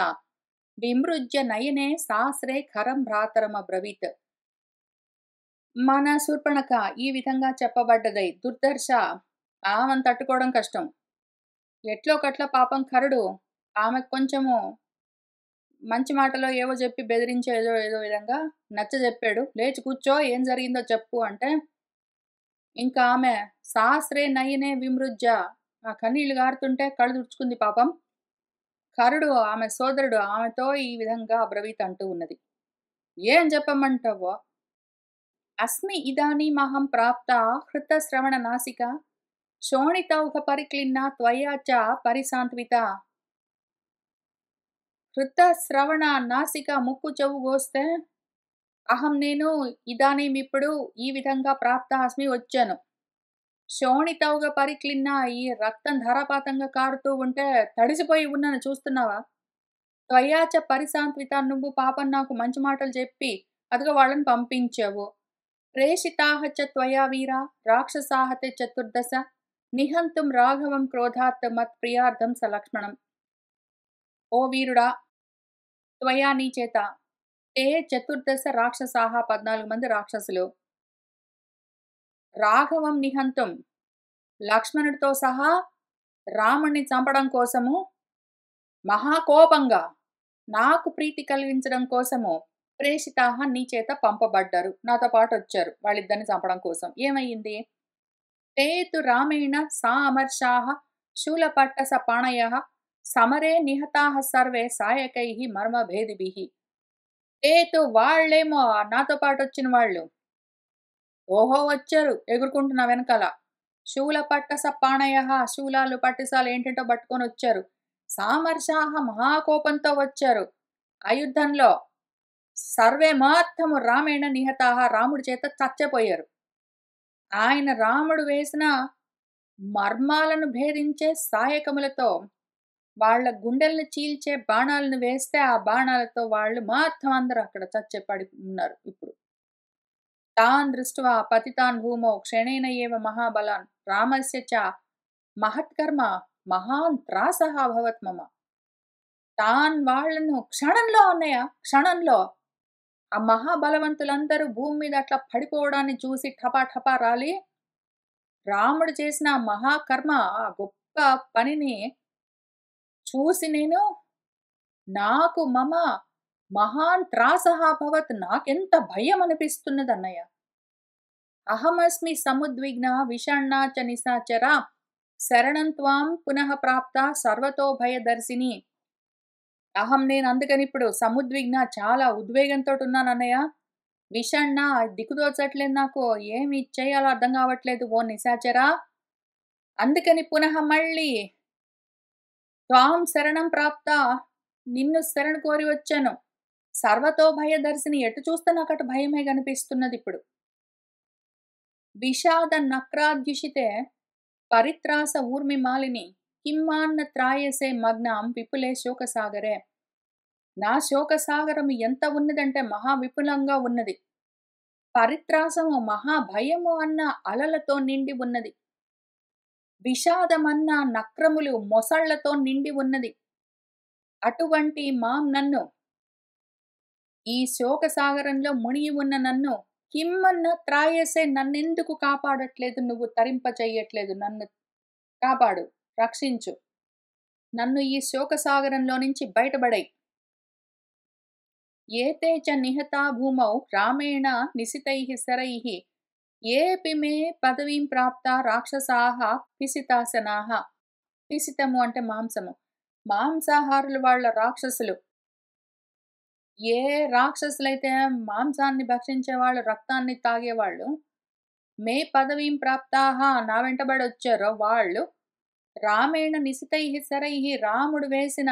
విమృజ్య నయనే సాస్రే ఖరం భ్రాతరమబ్రవీత్. మన శూర్పణఖ ఈ విధంగా చెప్పబడ్డదై. దుర్దర్శ ఆమెను తట్టుకోవడం కష్టం. ఎట్లోకట్ల పాపం ఖరుడు ఆమెకు కొంచెము మంచి మాటలో ఏవో చెప్పి బెదిరించే ఏదో ఏదో విధంగా నచ్చజెప్పాడు. లేచి కూర్చో ఏం జరిగిందో చెప్పు అంటే, ఇంకా ఆమె సాస్రే నయనే విమృజ్య ఆ కన్నీళ్లు గారుతుంటే కళ్ళు తుడుచుకుంది పాపం. ఖరుడు ఆమె సోదరుడు ఆమెతో ఈ విధంగా అబ్రవీత్ అంటూ ఉన్నది. ఏం చెప్పమంటావో? అస్మి ఇదానీమహం ప్రాప్తా హృతశ్రవణ నాసిక శోణితౌఘ పరిక్లిన్నా త్వయా చ పరిసాన్విత. హృతశ్రవణ నాసిక ముక్కు చెవు గోస్తే నేను ఇదానీమిప్పుడు ఈ విధంగా ప్రాప్త అస్మి వచ్చాను. శోణితౌఘ పరిక్లిన్నా ఈ రక్తం ధారాపాతంగా కారుతూ ఉంటే తడిసిపోయి ఉన్నాను చూస్తున్నావా? త్వయాచ పరిసాంత్విత నువ్వు పాపం నాకు మంచి మాటలు చెప్పి అదిగో వాళ్ళని పంపించావు. ప్రేషితాహ చ త్వయా వీరా రాక్షసాహ తే చతుర్దశ నిహంతుం రాఘవం క్రోధాత్ మత్ ప్రియార్థం స లక్ష్మణం. ఓ వీరుడా, త్వయా నీ చేత తే చతుర్దశ రాక్షసాహ 14 మంది రాక్షసులు రాఘవం నిహంతుం లక్ష్మణుడితో సహా రాముణ్ణి చంపడం కోసము మహాకోపంగా నాకు ప్రీతి కలిగించడం కోసము ప్రేషితాహ నీ చేత పంపబడ్డారు. నాతో పాటు వచ్చారు వాళ్ళిద్దరిని చంపడం కోసం. ఏమయ్యింది? తేతు రామేణ సా అమర్షాః శూలపట్టస పాణయః సమరే నిహతాః సర్వే సాయకైః మర్మభేదిభిః. తేతు వాళ్ళేమో నాతో పాటు వచ్చిన వాళ్ళు ఓహో వచ్చారు ఎగురుకుంటున్న వెనకాల. శూలపట్టస పాణయః శూలాలు పట్టిసాలు ఏంటంటో పట్టుకొని వచ్చారు. సామర్షాః మహాకోపంతో వచ్చారు. అయుద్ధంలో సర్వే మొత్తము రామేణ నిహతాః రాముడి చేత చచ్చిపోయారు. ఆయన రాముడు వేసిన మర్మాలను భేదించే సాయకములతో వాళ్ళ గుండెల్ని చీల్చే బాణాలను వేస్తే ఆ బాణాలతో వాళ్ళు మొత్తం అందరూ అక్కడ చచ్చెపడి ఉన్నారు. ఇప్పుడు తాన్ దృష్ట్వా పతితాన్ భూమౌ క్షణేన ఏవ మహాబలాన్ రామస్య చ మహత్కర్మ మహాన్ త్రాసః అభవత్ మమ. తాన్ వాళ్లను క్షణంలో అన్నయ్య క్షణంలో ఆ మహాబలవంతులందరూ భూమి మీద అట్లా పడిపోవడాన్ని చూసి ఠపా ఠపా రాలి రాముడు చేసిన మహాకర్మ ఆ గొప్ప పనిని చూసి నాకు మమ మహాన్ త్రాసః భవత్ నాకెంత భయం అనిపిస్తున్నది అన్నయ్య. అహమస్మి సముద్విగ్న విషణ్ణా చ నిశాచర శరణం త్వాం పునః ప్రాప్త సర్వతో భయదర్శిని. నేను అందుకని ఇప్పుడు సముద్విగ్న చాలా ఉద్వేగంతో ఉన్నాను అన్నయ్య. విషణ్ణ దిక్కుదోచట్లేదు నాకు. ఏమి చేయాలో అర్థం కావట్లేదు ఓ నిశాచరా. అందుకని పునః మళ్ళీ త్వాం శరణం ప్రాప్త నిన్ను శరణు కోరి వచ్చాను. సర్వతో భయదర్శిని ఎటు చూస్తే నాకు అటు భయమే కనిపిస్తున్నది ఇప్పుడు. విషాద నక్రాద్యుషితే పరిత్రాస ఊర్మి మాలిని కిమ్మాన్న త్రాయసే మగ్నాం విపులే శోకసాగరే. నా శోకసాగరం ఎంత ఉన్నదంటే మహా విపులంగా ఉన్నది. పరిత్రాసము మహాభయము అన్న అలలతో నిండి ఉన్నది. విషాదమన్న నక్రములు మొసళ్లతో నిండి ఉన్నది. అటువంటి నన్ను ఈ శోకసాగరంలో మునిగి ఉన్న నన్ను కిమ్మన్న త్రాయసే నన్నెందుకు కాపాడట్లేదు, నువ్వు తరింపచేయట్లేదు, నన్ను కాపాడు, రక్షించు, నన్ను ఈ శోకసాగరంలో నుంచి బయటపడేయ్. ఏతే చ నిహతా భూమౌ రామేణ నిశితైః శరైః ఏపి మే పదవీం ప్రాప్త రాక్షసాః పిసితాసనాః. పిసితము అంటే మాంసము. మాంసాహారులు వాళ్ళ రాక్షసులు. ఏ రాక్షసులైతే మాంసాన్ని భక్షించేవాళ్ళు రక్తాన్ని తాగేవాళ్ళు మే పదవీం ప్రాప్తాః నా వెంటబడి వచ్చారో వాళ్ళు రామేణ నిశితైః శరైః రాముడు వేసిన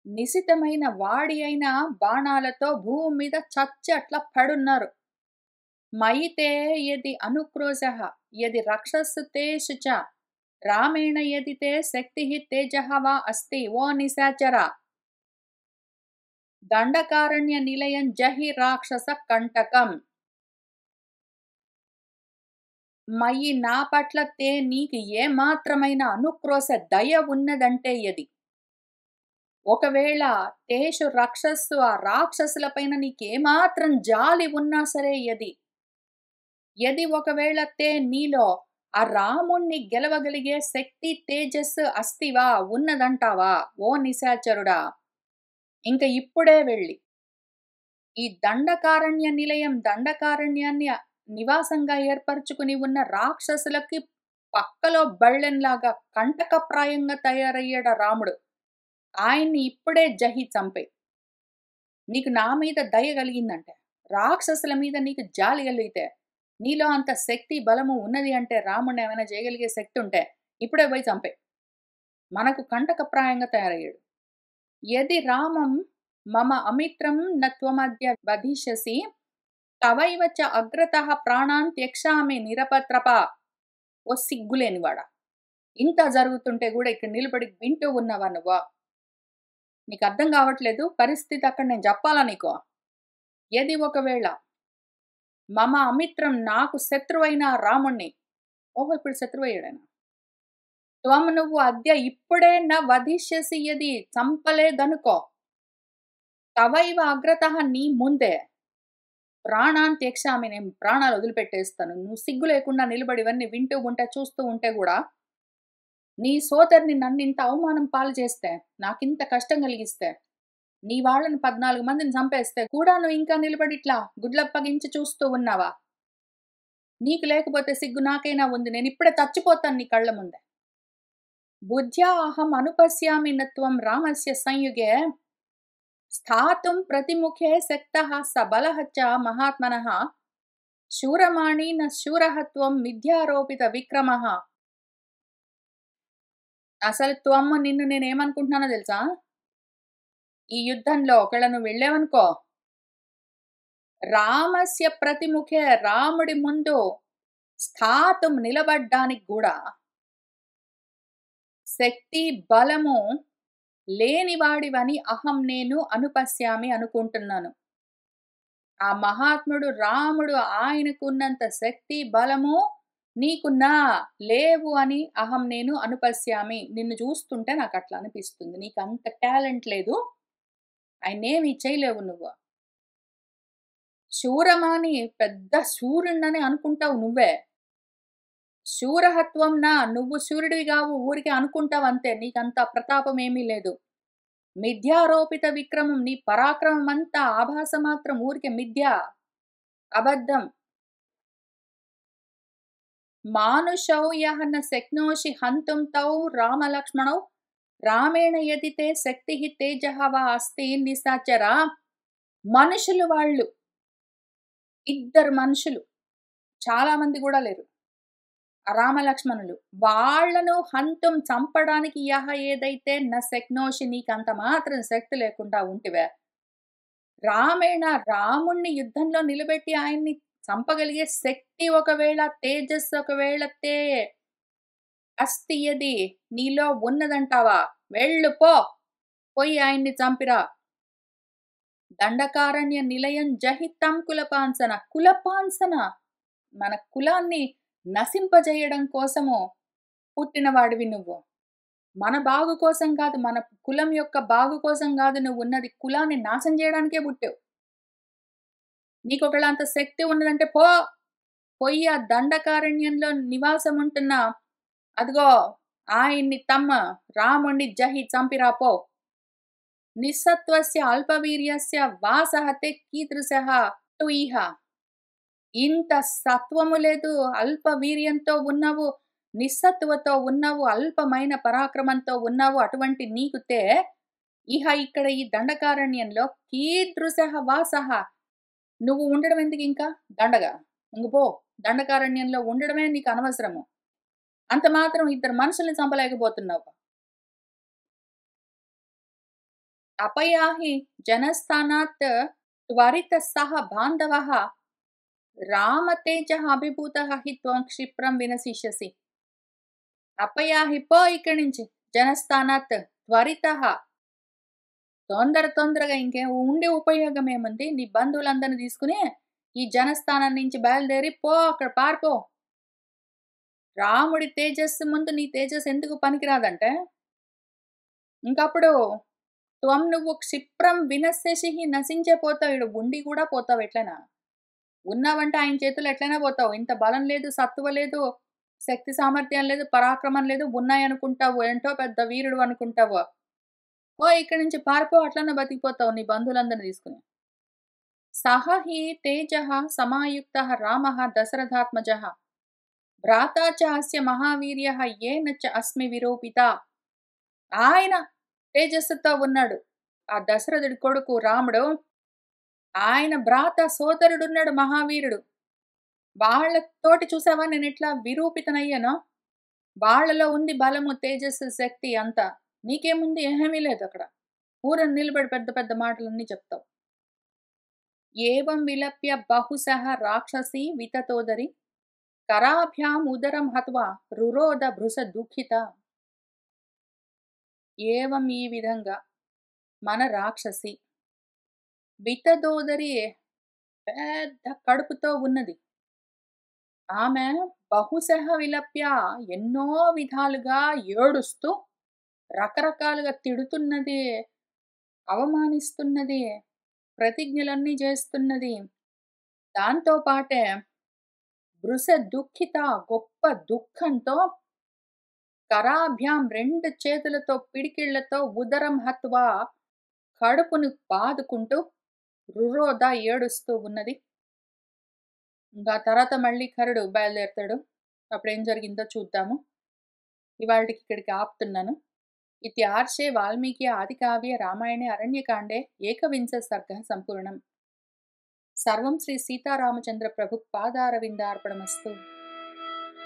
నిశితమైన వాడి అయిన బాణాలతో భూమి మీద చచ్చి అట్లా పడున్నారు. మయి తే యది అనుక్రోశః యది రక్షస్సు తేషు చ రామేణ యది తే శక్తిః తేజః వా అస్తి ఓ నిశాచర దండకారణ్య నిలయం జహి రాక్షస కంటకం. మయి నా పట్ల నీకు ఏ మాత్రమైన అనుక్రోశ దయ ఉన్నదంటే యది, ఒకవేళ తేషు రక్షస్సు ఆ రాక్షసులపైన నీకేమాత్రం జాలి ఉన్నా సరే యది ఒకవేళ నీలో ఆ రాముణ్ణి గెలవగలిగే శక్తి తేజస్సు అస్తివా ఉన్నదంటావా ఓ నిశాచరుడా, ఇంక ఇప్పుడే వెళ్ళి ఈ దండకారణ్య నిలయం దండకారణ్యాన్ని నివాసంగా ఏర్పరచుకుని ఉన్న రాక్షసులకి పక్కలో బళ్ళెంలాగా కంటకప్రాయంగా తయారయ్యాడ రాముడు, ఆయన్ని ఇప్పుడే జహి చంపే. నీకు నా మీద దయ కలిగిందంటే, రాక్షసుల మీద నీకు జాలి కలిగితే, నీలో అంత శక్తి బలము ఉన్నది అంటే, రాముడిని ఏమైనా చేయగలిగే శక్తి ఉంటే ఇప్పుడే పోయి చంపే. మనకు కంటకప్రాయంగా తయారయ్యాడు. యది రామం మమ అమిత్రం నత్వమద్య వధిష్యసి తవైవ చ అగ్రతః ప్రాణాన్ త్యక్షామి నిరపత్రప. ఓ సిగ్గులేనివాడా, ఇంత జరుగుతుంటే కూడా ఇక్కడ నిలబడి వింటూ ఉన్నావా నువ్వా? నీకు అర్థం కావట్లేదు పరిస్థితి, అక్కడ నేను చెప్పాలా నీకు? యది ఒకవేళ మమ అమిత్రం నాకు శత్రువైన రాముణ్ణి, ఓహో ఇప్పుడు శత్రువయ్యాడైనా, త్వం నువ్వు అద్య ఇప్పుడే నా వధిష్యసి యది చంపలేదనుకో, తవైవ అగ్రతః నీ ముందే ప్రాణాన్ త్యక్షామి నేను ప్రాణాలు వదిలిపెట్టేస్తాను. నువ్వు సిగ్గు లేకుండా నిలబడి ఇవన్నీ వింటూ ఉంటే చూస్తూ ఉంటే కూడా, నీ సోదరిని నన్ను ఇంత అవమానం పాలు చేస్తే, నాకింత కష్టం కలిగిస్తే, నీ వాళ్ళని 14 మందిని చంపేస్తే కూడా నువ్వు ఇంకా నిలబడి ఇట్లా గుడ్లప్పగించి చూస్తూ ఉన్నావా? నీకు లేకపోతే సిగ్గు నాకైనా ఉంది, నేను ఇప్పుడే చచ్చిపోతాను నీ కళ్ళ ముందే. బుద్ధ్యా అహం అనుపశ్యామి నత్వం రామస్య సంయుగే స్థాతుం ప్రతిముఖే శక్తః సబలః చ మహాత్మనః శూరమాణి న శూరహత్వం మిథ్యారోపిత విక్రమః. అసలు నిన్ను నేనేమనుకుంటున్నానో తెలుసా? ఈ యుద్ధంలో ఒకవేళ నువ్వు వెళ్ళావనుకో, రామస్య ప్రతిముఖే రాముడి ముందు స్థాతుం నిలబడ్డానికి కూడా శక్తి బలము లేనివాడివని అహం నేను అనుపశ్యామి అనుకుంటున్నాను. ఆ మహాత్ముడు రాముడు ఆయనకున్నంత శక్తి బలము నీకున్నా లేవు అని అహం నేను అనుపశ్యామి. నిన్ను చూస్తుంటే నాకు అట్లా అనిపిస్తుంది. నీకు అంత టాలెంట్ లేదు, ఆయనేమి చేయలేవు నువ్వు. శూరమాని పెద్ద శూరుణ్ణని అనుకుంటావు నువ్వే. శూరహత్వం నువ్వు శూరుడివి కావు, ఊరికి అనుకుంటావు అంతే, నీకంత ప్రతాపం ఏమీ లేదు. మిథ్యారోపిత విక్రమం, నీ పరాక్రమం అంతా ఆభాస మాత్రం, ఊరికే మిథ్య, అబద్ధం. మానుషౌ యః న శక్నోషి హంతుం తౌ రామలక్ష్మణౌ రామేణ యది తే శక్తిః తేజః వా అస్తి నిశాచర. మనుషులు వాళ్ళు, ఇద్దరు మనుషులు, చాలా మంది కూడా లేరు రామలక్ష్మణులు, వాళ్లను హంతుం చంపడానికి యహ ఏదైతే న శక్నోషి నీకంత మాత్రం శక్తి లేకుండా ఉంటివే, రామేణ రాముణ్ణి యుద్ధంలో నిలబెట్టి ఆయన్ని చంపగలిగే శక్తి ఒకవేళ తేజస్సు ఒకవేళ అస్తి యది నీలో ఉన్నదంటావా, వెళ్ళు పోయి ఆయన్ని చంపిరా. దండకారణ్య నిలయం జహితం కులపాంసన. కులపాంసన, మన కులాన్ని నశింపజేయడం కోసము పుట్టినవాడివి నువ్వు. మన బాగు కోసం కాదు, మన కులం యొక్క బాగు కోసం కాదు నువ్వు ఉన్నది, కులాన్ని నాశనం చేయడానికే పుట్టావు. నీకు ఒకవేళ అంత శక్తి ఉన్నదంటే పోయి ఆ దండకారణ్యంలో నివాసం ఉంటున్న అదిగో ఆయన్ని రాముణ్ణి జహి చంపిరా పో. నిస్సత్వస్య అల్పవీర్యస్య వాసహతే కీదృశః తుయిహ. ఇంత సత్వము లేదు, అల్ప వీర్యంతో ఉన్నావు, నిస్సత్వతో ఉన్నావు, అల్పమైన పరాక్రమంతో ఉన్నావు, అటువంటి నీకుతే ఇహ ఇక్కడ ఈ దండకారణ్యంలో కీదృశః వాసః, నువ్వు ఉండడం ఎందుకు ఇంకా దండగా, ఇంకపో దండకారణ్యంలో ఉండడమే నీకు అనవసరము. అంత మాత్రం ఇద్దరు మనుషుల్ని చంపలేకపోతున్నావు. అపయాహి జనస్థానాత్ త్వరిత సహ బాంధవః రామతేజ అభిభూత హి త్వం క్షిప్రం వినశిష్యసి. అపయాహి పో ఇక్కడి నుంచి జనస్థానాత్ త్వరిత. తొందరగా ఇంకేం ఉండి ఉపయోగం ఏముంది? నీ బంధువులందరిని తీసుకుని ఈ జనస్థానం నుంచి బయలుదేరి పో, అక్కడ పారిపో. రాముడి తేజస్సు ముందు నీ తేజస్సు ఎందుకు పనికిరాదంటే, ఇంకప్పుడు త్వం నువ్వు క్షిప్రం వినశేషి నశించే పోతావు. ఈడు ఉండి కూడా పోతావు ఎట్లైనా. ఉన్నావంటే ఆయన చేతులు ఎట్లైనా పోతావు. ఇంత బలం లేదు, సత్తువ లేదు, శక్తి సామర్థ్యం లేదు, పరాక్రమం లేదు, ఉన్నాయనుకుంటావు. ఏంటో పెద్ద వీరుడు అనుకుంటావు. ఓ ఇక్కడి నుంచి పారిపో, అట్లనే బతికిపోతావు నీ బంధువులందరిని తీసుకుని. సహ హి తేజ సమాయుక్త రామ దశరథాత్మజ భ్రాతా చ అస్య మహావీర్య ఏన చ అస్మి విరూపిత. ఆయన తేజస్సుతో ఉన్నాడు ఆ దశరథుడి కొడుకు రాముడు. ఆయన భ్రాత సోదరుడున్నాడు మహావీరుడు. వాళ్ళతోటి చూసావా నేను ఎట్లా విరూపితనయ్యానో. వాళ్ళలో ఉంది బలము, తేజస్సు, శక్తి అంతా. నీకేముంది? ఏమీ లేదు అక్కడ. ఊరని నిలబడి పెద్ద పెద్ద మాటలన్నీ చెప్తావు. ఏవం విలప్య బహుశః రాక్షసీ వితతోదరి కరాభ్యాం ఉదరం హత్వా రురోధ భృశ దుఃఖిత. ఏవం ఈ విధంగా మన రాక్షసి వితదోదరి పెద్ద కడుపుతో ఉన్నది. ఆమె బహుశః విలప్య ఎన్నో విధాలుగా ఏడుస్తూ రకరకాలుగా తిడుతున్నది, అవమానిస్తున్నది, ప్రతిజ్ఞలన్నీ చేస్తున్నది. దాంతో పాటే భృశ దుఃఖిత గొప్ప దుఃఖంతో కరాభ్యాం రెండు చేతులతో పిడికిళ్లతో ఉదరం హత్వా కడుపును బాదుకుంటూ రురోధ ఏడుస్తూ ఉన్నది. ఇంకా తర్వాత మళ్ళీ కరుడు బయలుదేరుతాడు. అప్పుడేం జరిగిందో చూద్దాము. ఇవాళకి ఇక్కడికి ఆపుతున్నాను. ఇత్యార్షే వాల్మీకి ఆదికావ్య రామాయణే అరణ్యకాండే ఏకవింశ సర్గ సంపూర్ణం. సర్వం శ్రీ సీతారామచంద్ర ప్రభు పాదారవిందార్పణమస్తు.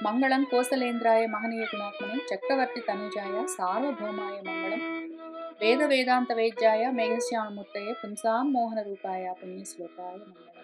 మంగళం కోసలేంద్రాయ మహనీయ గుణాత్మనే చక్రవర్తి తనుజాయ సార్వభౌమాయ మంగళం. వేద వేదాంత వేద్యాయ మేఘశ్యామమూర్తయే పుంసాం మోహన రూపాయ పుణ్యశ్లోకాయ మంగళం.